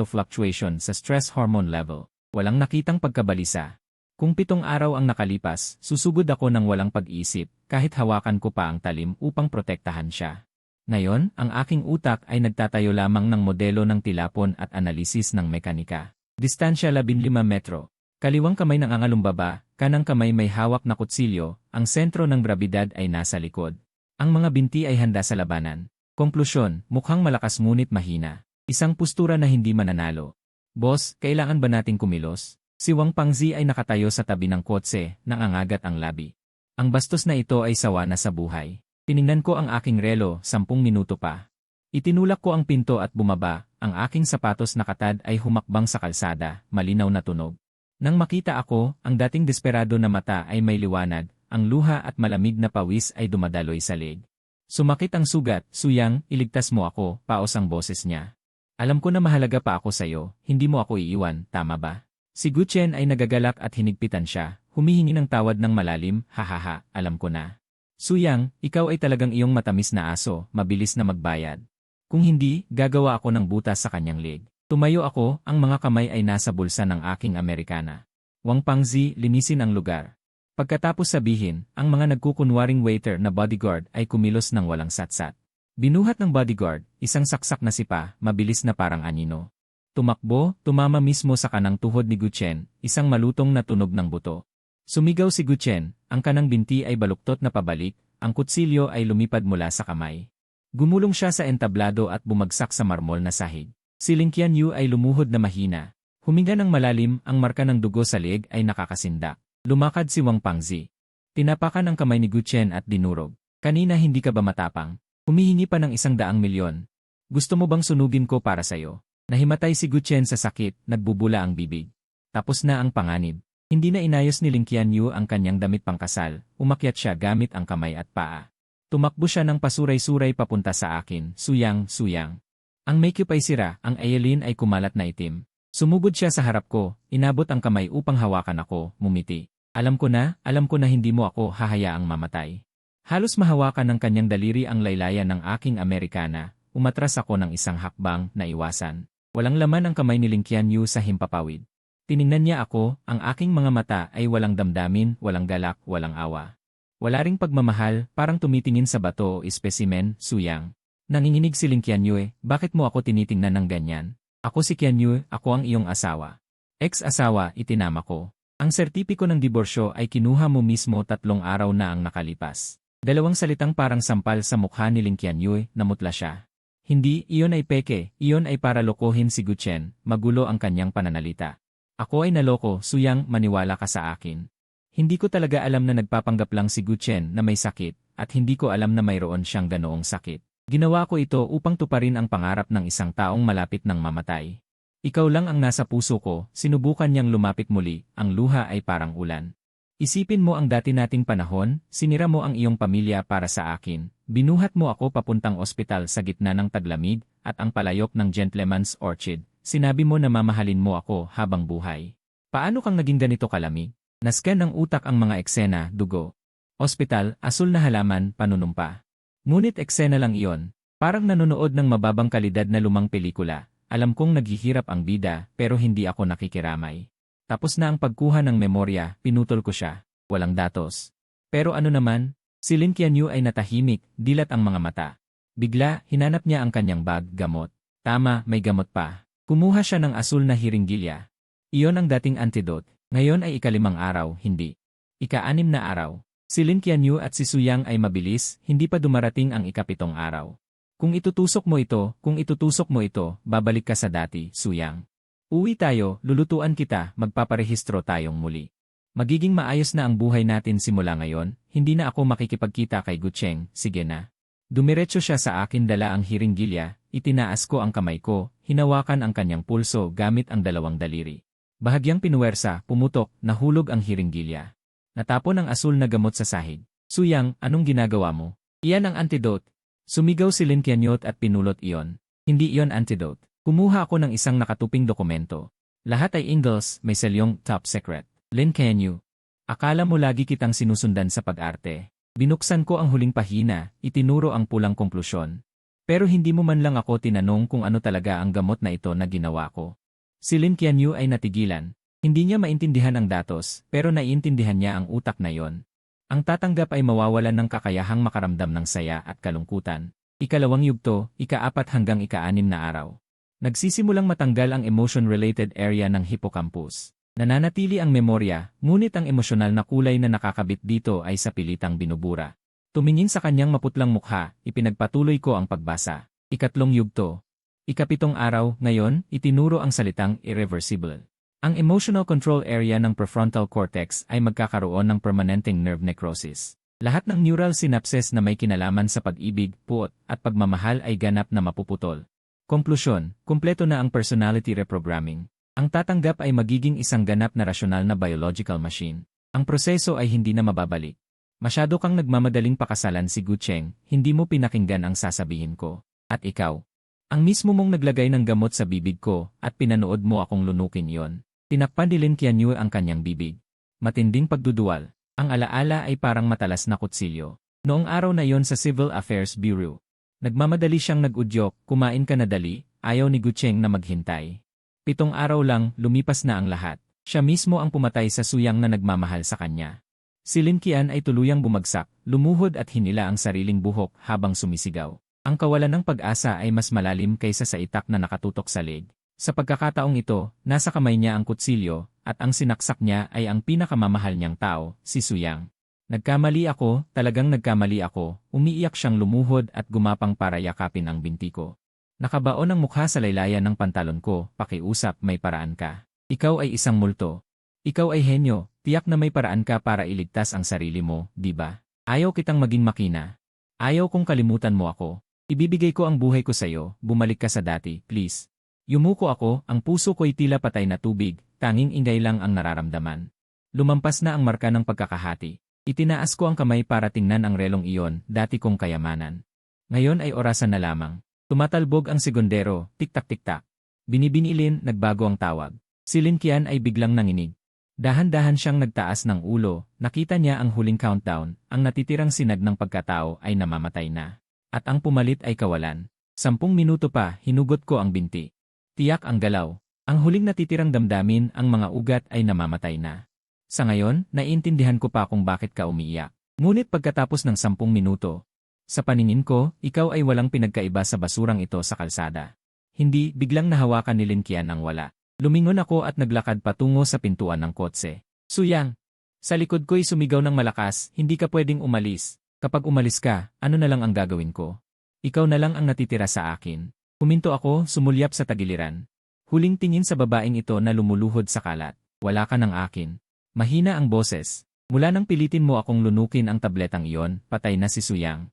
fluctuation sa stress hormone level. Walang nakitang pagkabalisa. Kung 7 araw ang nakalipas, susugod ako ng walang pag-isip, kahit hawakan ko pa ang talim upang protektahan siya. Ngayon, ang aking utak ay nagtatayo lamang ng modelo ng tilapon at analisis ng mekanika. Distansya 15 metro. Kaliwang kamay ng angalumbaba, kanang kamay may hawak na kutsilyo, ang sentro ng grabidad ay nasa likod. Ang mga binti ay handa sa labanan. Konklusyon, mukhang malakas ngunit mahina. Isang postura na hindi mananalo. Boss, kailangan ba nating kumilos? Si Wang Pangzi ay nakatayo sa tabi ng kotse, nangangagat ang labi. Ang bastos na ito ay sawa na sa buhay. Tiningnan ko ang aking relo, 10 minuto pa. Itinulak ko ang pinto at bumaba, ang aking sapatos na katad ay humakbang sa kalsada, malinaw na tunog. Nang makita ako, ang dating desperado na mata ay may liwanag, ang luha at malamig na pawis ay dumadaloy sa leg. Sumakit ang sugat, Suyang, iligtas mo ako, paos ang boses niya. Alam ko na mahalaga pa ako sa'yo, hindi mo ako iiwan, tama ba? Si Gu Chen ay nagagalak at hinigpitan siya, humihingi ng tawad ng malalim, hahaha, alam ko na. Suyang, ikaw ay talagang iyong matamis na aso, mabilis na magbayad. Kung hindi, gagawa ako ng butas sa kanyang leg. Tumayo ako, ang mga kamay ay nasa bulsa ng aking Amerikana. Wang Pangzi, linisin ang lugar. Pagkatapos sabihin, ang mga nagkukunwaring waiter na bodyguard ay kumilos ng walang satsat. Binuhat ng bodyguard, isang saksak na sipa, mabilis na parang anino. Tumakbo, tumama mismo sa kanang tuhod ni Gu Chen, isang malutong na tunog ng buto. Sumigaw si Gu Chen, ang kanang binti ay baluktot na pabalik, ang kutsilyo ay lumipad mula sa kamay. Gumulong siya sa entablado at bumagsak sa marmol na sahig. Si Lin Qianyu ay lumuhod na mahina. Huminga ng malalim, ang marka ng dugo sa leeg ay nakakasindak. Lumakad si Wang Pangzi. Tinapakan ang kamay ni Gu Chen at dinurog. Kanina hindi ka ba matapang? Humihingi pa ng 100,000,000. Gusto mo bang sunugin ko para sa'yo? Nahimatay si Gu Chen sa sakit, nagbubula ang bibig. Tapos na ang panganib. Hindi na inayos ni Lin Qianyu ang kanyang damit pangkasal, umakyat siya gamit ang kamay at paa. Tumakbo siya ng pasuray-suray papunta sa akin, Suyang, Suyang. Ang makeup ay sira, ang eyelin ay kumalat na itim. Sumugod siya sa harap ko, inabot ang kamay upang hawakan ako, mumiti. Alam ko na hindi mo ako hahayaang mamatay. Halos mahawakan ng kanyang daliri ang laylayan ng aking Amerikana, umatras ako ng isang hakbang na iwasan. Walang laman ang kamay ni Lin Qianyu sa himpapawid. Tiningnan niya ako, ang aking mga mata ay walang damdamin, walang galak, walang awa. Wala ring pagmamahal, parang tumitingin sa bato o espesimen, Suyang. Nanginginig si Lin Qianyu, bakit mo ako tinitingnan ng ganyan? Ako si Qianyu, ako ang iyong asawa. Ex-asawa, itinama ko. Ang sertipiko ng diborsyo ay kinuha mo mismo 3 araw na ang nakalipas. 2 salitang parang sampal sa mukha ni Lin Qianyu, namutla siya. Hindi, iyon ay peke, iyon ay para lokohin si Gu Chen, magulo ang kanyang pananalita. Ako ay naloko, Suyang, maniwala ka sa akin. Hindi ko talaga alam na nagpapanggap lang si Gu Chen na may sakit, at hindi ko alam na mayroon siyang ganoong sakit. Ginawa ko ito upang tuparin ang pangarap ng isang taong malapit ng mamatay. Ikaw lang ang nasa puso ko, sinubukan niyang lumapit muli, ang luha ay parang ulan. Isipin mo ang dati nating panahon, sinira mo ang iyong pamilya para sa akin, binuhat mo ako papuntang ospital sa gitna ng taglamig, at ang palayok ng Gentleman's Orchid. Sinabi mo na mamahalin mo ako habang buhay. Paano kang naging ganito kalamig? Nascan ng utak ang mga eksena, dugo. Ospital, asul na halaman, panunumpa. Ngunit eksena lang iyon. Parang nanonood ng mababang kalidad na lumang pelikula. Alam kong naghihirap ang bida, pero hindi ako nakikiramay. Tapos na ang pagkuha ng memorya, pinutol ko siya. Walang datos. Pero ano naman? Si Lin Qianyu ay natahimik, dilat ang mga mata. Bigla, hinanap niya ang kanyang bag, gamot. Tama, may gamot pa. Kumuha siya ng asul na hiringgilya. Iyon ang dating antidote. Ngayon ay ika-5 araw, hindi. Ika-6 na araw. Si Lin Qianyu at si Suyang ay mabilis, hindi pa dumarating ang ika-7 araw. Kung itutusok mo ito, babalik ka sa dati, Suyang. Uwi tayo, lulutuan kita, magpaparehistro tayong muli. Magiging maayos na ang buhay natin simula ngayon, hindi na ako makikipagkita kay Gu Chen, sige na. Dumiretso siya sa akin, dala ang hiringgilya, itinaas ko ang kamay ko, hinawakan ang kanyang pulso gamit ang 2 daliri. Bahagyang pinuwersa, pumutok, nahulog ang hiringgilya. Natapon ang asul na gamot sa sahig. Suyang, anong ginagawa mo? Iyan ang antidote. Sumigaw si Lin Qianyu at pinulot iyon. Hindi iyon antidote. Kumuha ako ng isang nakatuping dokumento. Lahat ay Ingles, may selyong top secret. Lin Qianyu. Akala mo lagi kitang sinusundan sa pag-arte. Binuksan ko ang huling pahina, itinuro ang pulang konklusyon. Pero hindi mo man lang ako tinanong kung ano talaga ang gamot na ito na ginawa ko. Si Lin Qianyu ay natigilan. Hindi niya maintindihan ang datos, pero naiintindihan niya ang utak na yon. Ang tatanggap ay mawawalan ng kakayahang makaramdam ng saya at kalungkutan. Ika-2 yugto, ika-4 hanggang ika-6 na araw. Nagsisimulang matanggal ang emotion-related area ng hippocampus. Nananatili ang memorya, ngunit ang emosyonal na kulay na nakakabit dito ay sa pilitang binubura. Tumingin sa kanyang maputlang mukha, ipinagpatuloy ko ang pagbasa. Ika-3 yugto. Ika-7 araw, ngayon, itinuro ang salitang irreversible. Ang emotional control area ng prefrontal cortex ay magkakaroon ng permanenteng nerve necrosis. Lahat ng neural synapses na may kinalaman sa pag-ibig, puot, at pagmamahal ay ganap na mapuputol. Konklusyon, kumpleto na ang personality reprogramming. Ang tatanggap ay magiging isang ganap na rasyonal na biological machine. Ang proseso ay hindi na mababalik. Masyado kang nagmamadaling pakasalan si Gucheng, hindi mo pinakinggan ang sasabihin ko. At ikaw, ang mismo mong naglagay ng gamot sa bibig ko at pinanood mo akong lunukin yon. Tinakpan ni Lin Qianyu ang kanyang bibig. Matinding pagduduwal. Ang alaala ay parang matalas na kutsilyo. Noong araw na yon sa Civil Affairs Bureau, nagmamadali siyang nag-udyok, kumain ka na dali, ayaw ni Gucheng na maghintay. 7 araw lang, lumipas na ang lahat. Siya mismo ang pumatay sa Suyang na nagmamahal sa kanya. Si Lin Qian ay tuluyang bumagsak, lumuhod at hinila ang sariling buhok habang sumisigaw. Ang kawalan ng pag-asa ay mas malalim kaysa sa itak na nakatutok sa leg. Sa pagkakataong ito, nasa kamay niya ang kutsilyo, at ang sinaksak niya ay ang pinakamamahal niyang tao, si Suyang. Nagkamali ako, talagang nagkamali ako, umiiyak siyang lumuhod at gumapang para yakapin ang binti ko. Nakabaon ang mukha sa laylayan ng pantalon ko, pakiusap, may paraan ka. Ikaw ay isang multo. Ikaw ay henyo, tiyak na may paraan ka para iligtas ang sarili mo, di ba? Ayaw kitang maging makina. Ayaw kong kalimutan mo ako. Ibibigay ko ang buhay ko sa'yo, bumalik ka sa dati, please. Yumuko ako, ang puso ko'y tila patay na tubig, tanging ingay lang ang nararamdaman. Lumampas na ang marka ng pagkakahati. Itinaas ko ang kamay para tingnan ang relong iyon, dati kong kayamanan. Ngayon ay orasan na lamang. Tumatalbog ang segundero, tik-tak-tik-tak. Binibinilin, nagbago ang tawag. Si Lin Qian ay biglang nanginig. Dahan-dahan siyang nagtaas ng ulo, nakita niya ang huling countdown, ang natitirang sinag ng pagkatao ay namamatay na. At ang pumalit ay kawalan. 10 minuto pa, hinugot ko ang binti. Tiyak ang galaw. Ang huling natitirang damdamin, ang mga ugat ay namamatay na. Sa ngayon, naiintindihan ko pa kung bakit ka umiiyak. Ngunit pagkatapos ng 10 minuto, sa paningin ko, ikaw ay walang pinagkaiba sa basurang ito sa kalsada. Hindi, biglang nahawakan ni Lin Qian ang wala. Lumingon ako at naglakad patungo sa pintuan ng kotse. Suyang! Sa likod ko'y sumigaw ng malakas, hindi ka pwedeng umalis. Kapag umalis ka, ano na lang ang gagawin ko? Ikaw na lang ang natitira sa akin. Huminto ako, sumulyap sa tagiliran. Huling tingin sa babaeng ito na lumuluhod sa kalat. Wala ka ng akin. Mahina ang boses. Mula nang pilitin mo akong lunukin ang tabletang iyon, patay na si Suyang.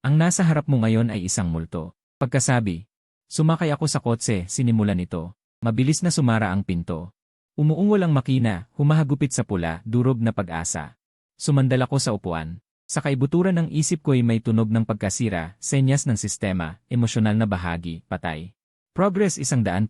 Ang nasa harap mo ngayon ay isang multo. Pagkasabi, sumakay ako sa kotse, sinimulan ito. Mabilis na sumara ang pinto. Umuungol ang makina, humahagupit sa pula, durog na pag-asa. Sumandal ako sa upuan. Sa kaibuturan ng isip ko'y may tunog ng pagkasira, senyas ng sistema, emosyonal na bahagi, patay. Progress 100%.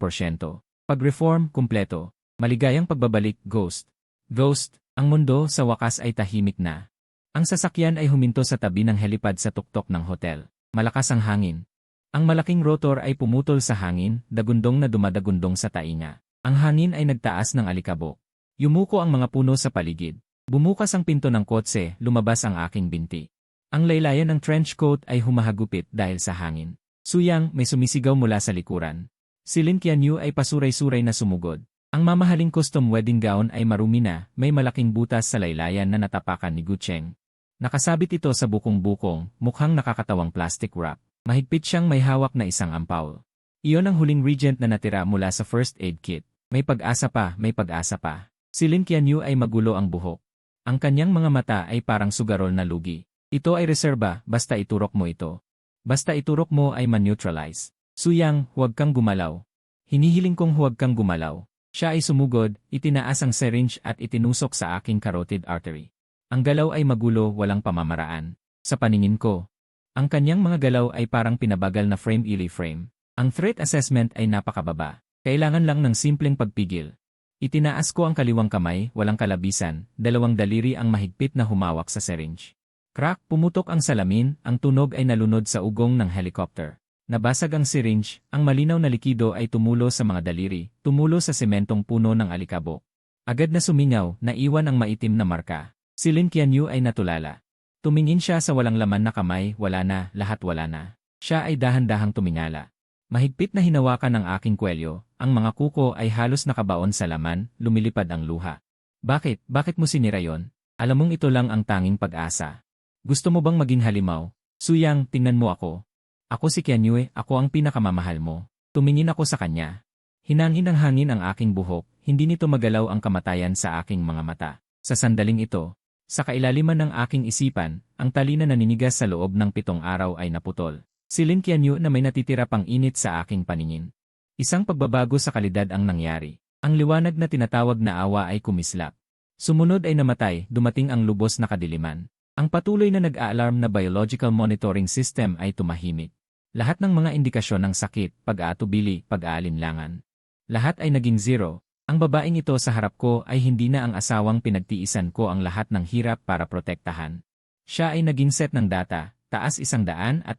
Pag-reform, kumpleto. Maligayang pagbabalik, ghost. Ghost, ang mundo sa wakas ay tahimik na. Ang sasakyan ay huminto sa tabi ng helipad sa tuktok ng hotel. Malakas ang hangin. Ang malaking rotor ay pumutol sa hangin, dagundong na dumadagundong sa tainga. Ang hangin ay nagtaas ng alikabok. Yumuko ang mga puno sa paligid. Bumukas ang pinto ng kotse, lumabas ang aking binti. Ang laylayan ng trench coat ay humahagupit dahil sa hangin. Suyang, may sumisigaw mula sa likuran. Si Lin Qianyu ay pasuray-suray na sumugod. Ang mamahaling custom wedding gown ay marumi na, may malaking butas sa laylayan na natapakan ni Gucheng. Nakasabit ito sa bukong-bukong, mukhang nakakatawang plastic wrap. Mahigpit siyang may hawak na isang ampaw. Iyon ang huling regent na natira mula sa first aid kit. May pag-asa pa, may pag-asa pa. Si Lin Qianyu ay magulo ang buhok. Ang kanyang mga mata ay parang sugarol na lugi. Ito ay reserba, basta iturok mo ito. Basta iturok mo ay man-neutralize. Suyang, huwag kang gumalaw. Hinihiling kong huwag kang gumalaw. Siya ay sumugod, itinaas ang syringe at itinusok sa aking carotid artery. Ang galaw ay magulo, walang pamamaraan. Sa paningin ko, ang kanyang mga galaw ay parang pinabagal na frame-ili frame. Ang threat assessment ay napakababa. Kailangan lang ng simpleng pagpigil. Itinaas ko ang kaliwang kamay, walang kalabisan, 2 daliri ang mahigpit na humawak sa syringe. Crack, pumutok ang salamin, ang tunog ay nalunod sa ugong ng helicopter. Nabasag ang syringe, ang malinaw na likido ay tumulo sa mga daliri, tumulo sa sementong puno ng alikabok. Agad na sumingaw, naiwan ang maitim na marka. Si Lin Qianyu ay natulala. Tumingin siya sa walang laman na kamay, wala na, lahat wala na. Siya ay dahan-dahang tumingala. Mahigpit na hinawakan ng aking kwelyo, ang mga kuko ay halos nakabaon sa laman, lumilipad ang luha. Bakit? Bakit mo sinira yon? Alam mong ito lang ang tanging pag-asa. Gusto mo bang maging halimaw? Suyang, tingnan mo ako. Ako si Qianyu, ako ang pinakamamahal mo. Tumingin ako sa kanya. Hinangin ng hangin ang aking buhok, hindi nito magalaw ang kamatayan sa aking mga mata. Sa sandaling ito, sa kailaliman ng aking isipan, ang tali na naninigas sa loob ng 7 araw ay naputol. Si Lin Qianyu na may natitira pang init sa aking paningin. Isang pagbabago sa kalidad ang nangyari. Ang liwanag na tinatawag na awa ay kumislap. Sumunod ay namatay, dumating ang lubos na kadiliman. Ang patuloy na nag-a-alarm na biological monitoring system ay tumahimik. Lahat ng mga indikasyon ng sakit, pag-aatubili, pag-aalinlangan. Lahat ay naging zero. Ang babaeng ito sa harap ko ay hindi na ang asawang pinagtiisan ko ang lahat ng hirap para protektahan. Siya ay naging set ng data, taas 165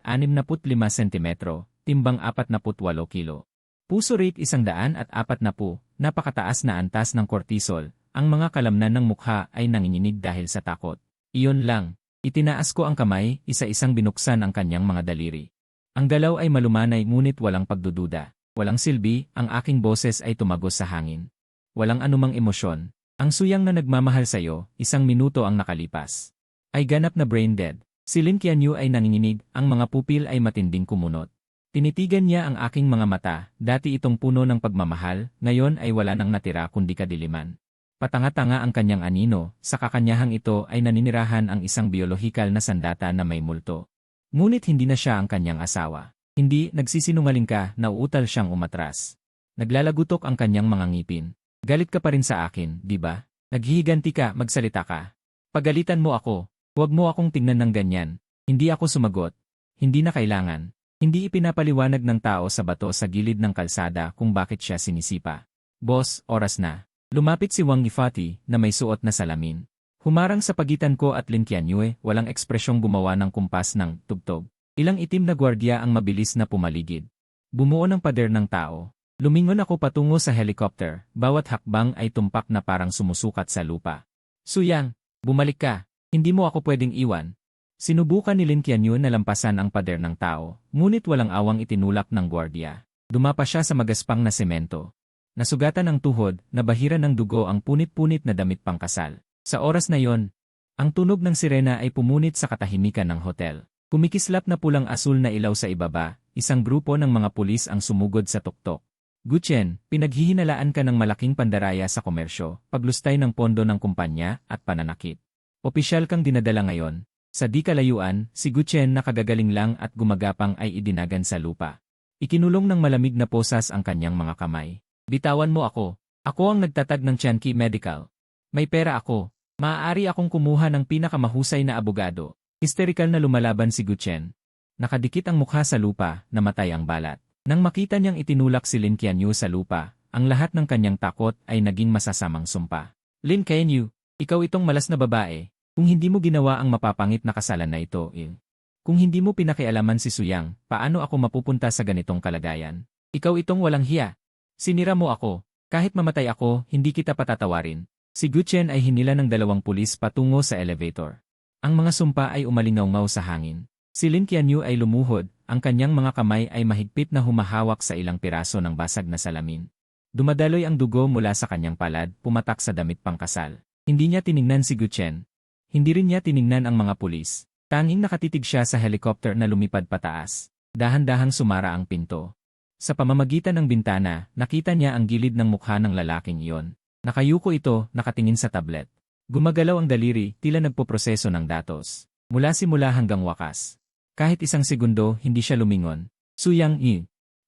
sentimetro, timbang 48 kilo. Puso rate 140, napakataas na antas ng cortisol, ang mga kalamnan ng mukha ay nanginginig dahil sa takot. Iyon lang, itinaas ko ang kamay, isa-isang binuksan ang kanyang mga daliri. Ang galaw ay malumanay ngunit walang pagdududa. Walang silbi, ang aking boses ay tumagos sa hangin. Walang anumang emosyon. Ang suyang na nagmamahal sa'yo, 1 minuto ang nakalipas. Ay ganap na brain dead. Si Lin Qianyu ay nanginginig, ang mga pupil ay matinding kumunot. Tinitigan niya ang aking mga mata, dati itong puno ng pagmamahal, ngayon ay wala nang natira kundi kadiliman. Patanga-tanga ang kanyang anino, sa kakanyahang ito ay naninirahan ang isang biolohikal na sandata na may multo. Ngunit hindi na siya ang kanyang asawa. Hindi, nagsisinungaling ka, nauutal siyang umatras. Naglalagutok ang kanyang mga ngipin. Galit ka pa rin sa akin, di ba? Naghihiganti ka, magsalita ka. Pagalitan mo ako. Huwag mo akong tingnan ng ganyan. Hindi ako sumagot. Hindi na kailangan. Hindi ipinapaliwanag ng tao sa bato sa gilid ng kalsada kung bakit siya sinisipa. Boss, oras na. Lumapit si Wang Yifati na may suot na salamin. Humarang sa pagitan ko at Lin Qianyu, walang ekspresyong gumawa ng kumpas ng tugtog. Ilang itim na gwardiya ang mabilis na pumaligid. Bumuo ng pader ng tao. Lumingon ako patungo sa helicopter, bawat hakbang ay tumpak na parang sumusukat sa lupa. Suyang, bumalik ka. Hindi mo ako pwedeng iwan. Sinubukan ni Lin Qianyu na lampasan ang pader ng tao, ngunit walang awang itinulak ng gwardiya. Dumapa siya sa magaspang na semento. Nasugatan ang tuhod, nabahira ng dugo ang punit-punit na damit pangkasal. Sa oras na yon, ang tunog ng sirena ay pumunit sa katahimikan ng hotel. Kumikislap na pulang-asul na ilaw sa ibaba, isang grupo ng mga pulis ang sumugod sa tuktok. Guchen, pinaghihinalaan ka ng malaking pandaraya sa komersyo, paglustay ng pondo ng kumpanya, at pananakit. Opisyal kang dinadala ngayon. Sa di kalayuan, si Guchen na kagagaling lang at gumagapang ay idinagan sa lupa. Ikinulong ng malamig na posas ang kanyang mga kamay. Bitawan mo ako. Ako ang nagtatag ng Tianqi Medical. May pera ako. Maaari akong kumuha ng pinakamahusay na abogado. Hysterical na lumalaban si Guchen. Nakadikit ang mukha sa lupa, namatay ang balat. Nang makita niyang itinulak si Lin Qianyu sa lupa, ang lahat ng kanyang takot ay naging masasamang sumpa. Lin Qianyu, ikaw itong malas na babae. Kung hindi mo ginawa ang mapapangit na kasalan na ito, kung hindi mo pinakialaman si Suyang, paano ako mapupunta sa ganitong kalagayan? Ikaw itong walang hiya. Sinira mo ako. Kahit mamatay ako, hindi kita patatawarin. Si Guchen ay hinila ng 2 pulis patungo sa elevator. Ang mga sumpa ay umalingaw-ngaw sa hangin. Si Lin Qianyu ay lumuhod, ang kanyang mga kamay ay mahigpit na humahawak sa ilang piraso ng basag na salamin. Dumadaloy ang dugo mula sa kanyang palad, pumatak sa damit pangkasal. Hindi niya tiningnan si Guchen. Hindi rin niya tiningnan ang mga pulis. Tanging nakatitig siya sa helicopter na lumipad pataas. Dahan-dahang sumara ang pinto. Sa pamamagitan ng bintana, nakita niya ang gilid ng mukha ng lalaking iyon. Nakayuko ito, nakatingin sa tablet. Gumagalaw ang daliri, tila nagpoproseso ng datos. Mula simula hanggang wakas. Kahit 1 segundo, hindi siya lumingon. Suyang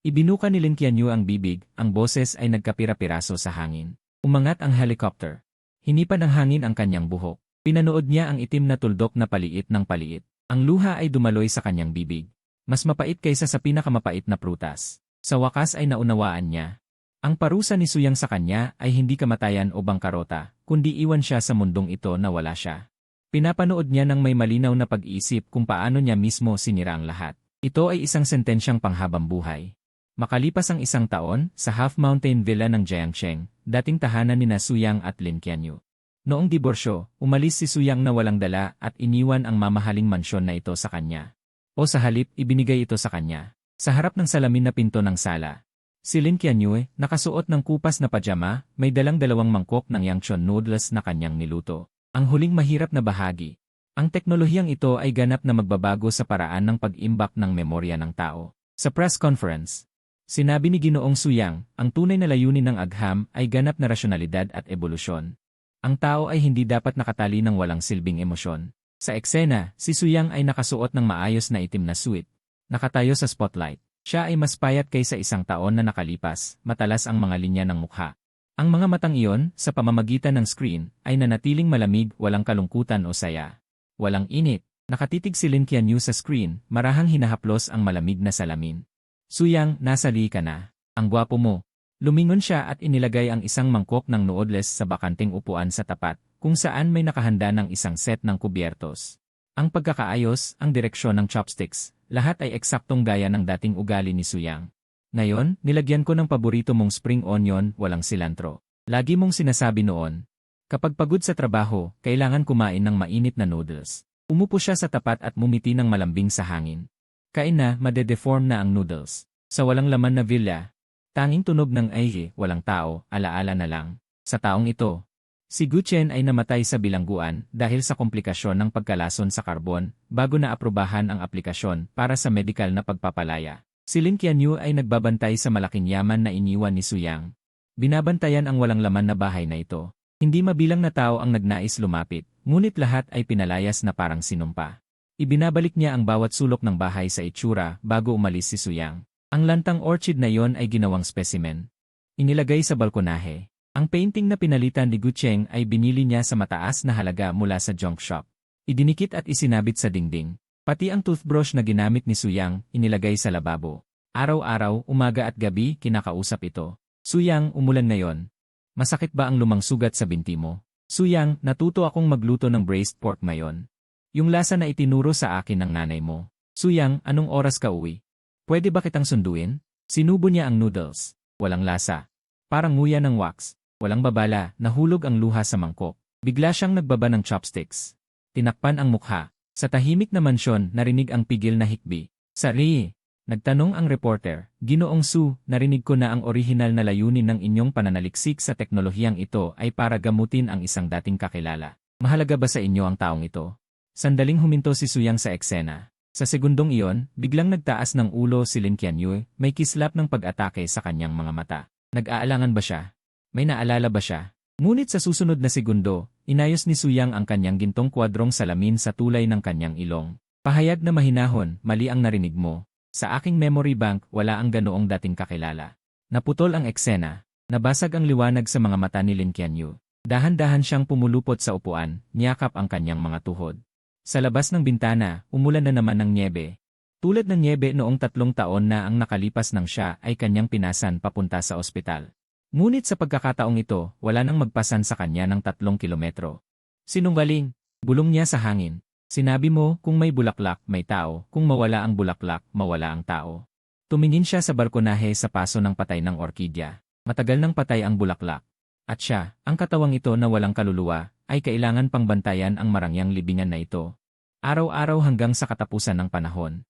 Ibinuka ni Lin Qianyu ang bibig, ang boses ay nagkapira-piraso sa hangin. Umangat ang helicopter. Hinipan ng hangin ang kanyang buhok. Pinanood niya ang itim na tuldok na paliit ng paliit. Ang luha ay dumaloy sa kanyang bibig. Mas mapait kaysa sa pinakamapait na prutas. Sa wakas ay naunawaan niya. Ang parusa ni Suyang sa kanya ay hindi kamatayan o bangkarota, kundi iwan siya sa mundong ito na wala siya. Pinapanood niya ng may malinaw na pag-iisip kung paano niya mismo sinira ang lahat. Ito ay isang sentensyang panghabang buhay. Makalipas ang 1 taon, sa Half Mountain Villa ng Jiangsheng, dating tahanan ni Suyang at Lin Qianyu. Noong diborsyo, umalis si Suyang na walang dala at iniwan ang mamahaling mansyon na ito sa kanya. O sa halip, ibinigay ito sa kanya. Sa harap ng salamin na pinto ng sala. Si Lin Qianyu, nakasuot ng kupas na pajama, may dalang 2 mangkok ng Yangchon noodles na kanyang niluto. Ang huling mahirap na bahagi. Ang teknolohiyang ito ay ganap na magbabago sa paraan ng pag-imbak ng memorya ng tao. Sa press conference, sinabi ni Ginoong Suyang, ang tunay na layunin ng agham ay ganap na rasyonalidad at ebolusyon. Ang tao ay hindi dapat nakatali ng walang silbing emosyon. Sa eksena, si Suyang ay nakasuot ng maayos na itim na suit. Nakatayo sa spotlight. Siya ay mas payat kaysa 1 taon na nakalipas, matalas ang mga linya ng mukha. Ang mga matang iyon, sa pamamagitan ng screen, ay nanatiling malamig, walang kalungkutan o saya. Walang init. Nakatitig si Lin Qianyu sa screen, marahang hinahaplos ang malamig na salamin. Suyang, nasali ka na. Ang gwapo mo. Lumingon siya at inilagay ang isang mangkok ng noodles sa bakanting upuan sa tapat, kung saan may nakahanda ng isang set ng kubyertos. Ang pagkakaayos, ang direksyon ng chopsticks, lahat ay eksaktong gaya ng dating ugali ni Suyang. Ngayon, nilagyan ko ng paborito mong spring onion, walang silantro. Lagi mong sinasabi noon. Kapag pagod sa trabaho, kailangan kumain ng mainit na noodles. Umupo siya sa tapat at mumiti ng malambing sa hangin. Kain na, madedeform na ang noodles. Sa walang laman na villa, tanging tunog ng ay, walang tao, alaala na lang. Sa taong ito, si Gu Chen ay namatay sa bilangguan dahil sa komplikasyon ng pagkalason sa karbon bago na aprubahan ang aplikasyon para sa medikal na pagpapalaya. Si Lin Qianyu ay nagbabantay sa malaking yaman na iniwan ni Suyang. Binabantayan ang walang laman na bahay na ito. Hindi mabilang na tao ang nagnais lumapit, ngunit lahat ay pinalayas na parang sinumpa. Ibinabalik niya ang bawat sulok ng bahay sa itsura bago umalis si Suyang. Ang lantang orchid na yon ay ginawang specimen. Inilagay sa balkonahe. Ang painting na pinalitan ni Gu Cheng ay binili niya sa mataas na halaga mula sa junk shop. Idinikit at isinabit sa dingding. Pati ang toothbrush na ginamit ni Suyang, inilagay sa lababo. Araw-araw, umaga at gabi, kinakausap ito. Suyang, umulan ngayon. Masakit ba ang lumang sugat sa binti mo? Suyang, natuto akong magluto ng braised pork ngayon. Yung lasa na itinuro sa akin ng nanay mo. Suyang, anong oras ka uwi? Pwede ba kitang sunduin? Sinubo niya ang noodles. Walang lasa. Parang nguya ng wax. Walang babala, nahulog ang luha sa mangkok. Bigla siyang nagbaba ng chopsticks. Tinakpan ang mukha. Sa tahimik na mansyon, narinig ang pigil na hikbi. Sari! Nagtanong ang reporter, Ginoong Su, narinig ko na ang orihinal na layunin ng inyong pananaliksik sa teknolohiyang ito ay para gamutin ang isang dating kakilala. Mahalaga ba sa inyo ang taong ito? Sandaling huminto si Suyang sa eksena. Sa segundong iyon, biglang nagtaas ng ulo si Lin Qianyu, may kislap ng pag-atake sa kanyang mga mata. Nag-aalangan ba siya? May naalala ba siya? Ngunit sa susunod na segundo, inayos ni Suyang ang kanyang gintong kwadrong salamin sa tulay ng kanyang ilong. Pahayag na mahinahon, mali ang narinig mo. Sa aking memory bank, wala ang ganoong dating kakilala. Naputol ang eksena. Nabasag ang liwanag sa mga mata ni Lin Qianyu. Dahan-dahan siyang pumulupot sa upuan, niyakap ang kanyang mga tuhod. Sa labas ng bintana, umulan na naman ng nyebe. Tulad ng nyebe noong 3 taon na ang nakalipas nang siya ay kanyang pinasan papunta sa ospital. Ngunit sa pagkakataong ito, wala nang magpasan sa kanya ng 3 kilometro. Sinungaling, bulong niya sa hangin. Sinabi mo, kung may bulaklak, may tao, kung mawala ang bulaklak, mawala ang tao. Tumingin siya sa balkonahe sa paso ng patay ng orkidya. Matagal nang patay ang bulaklak. At siya, ang katawang ito na walang kaluluwa, ay kailangan pang bantayan ang marangyang libingan na ito. Araw-araw hanggang sa katapusan ng panahon.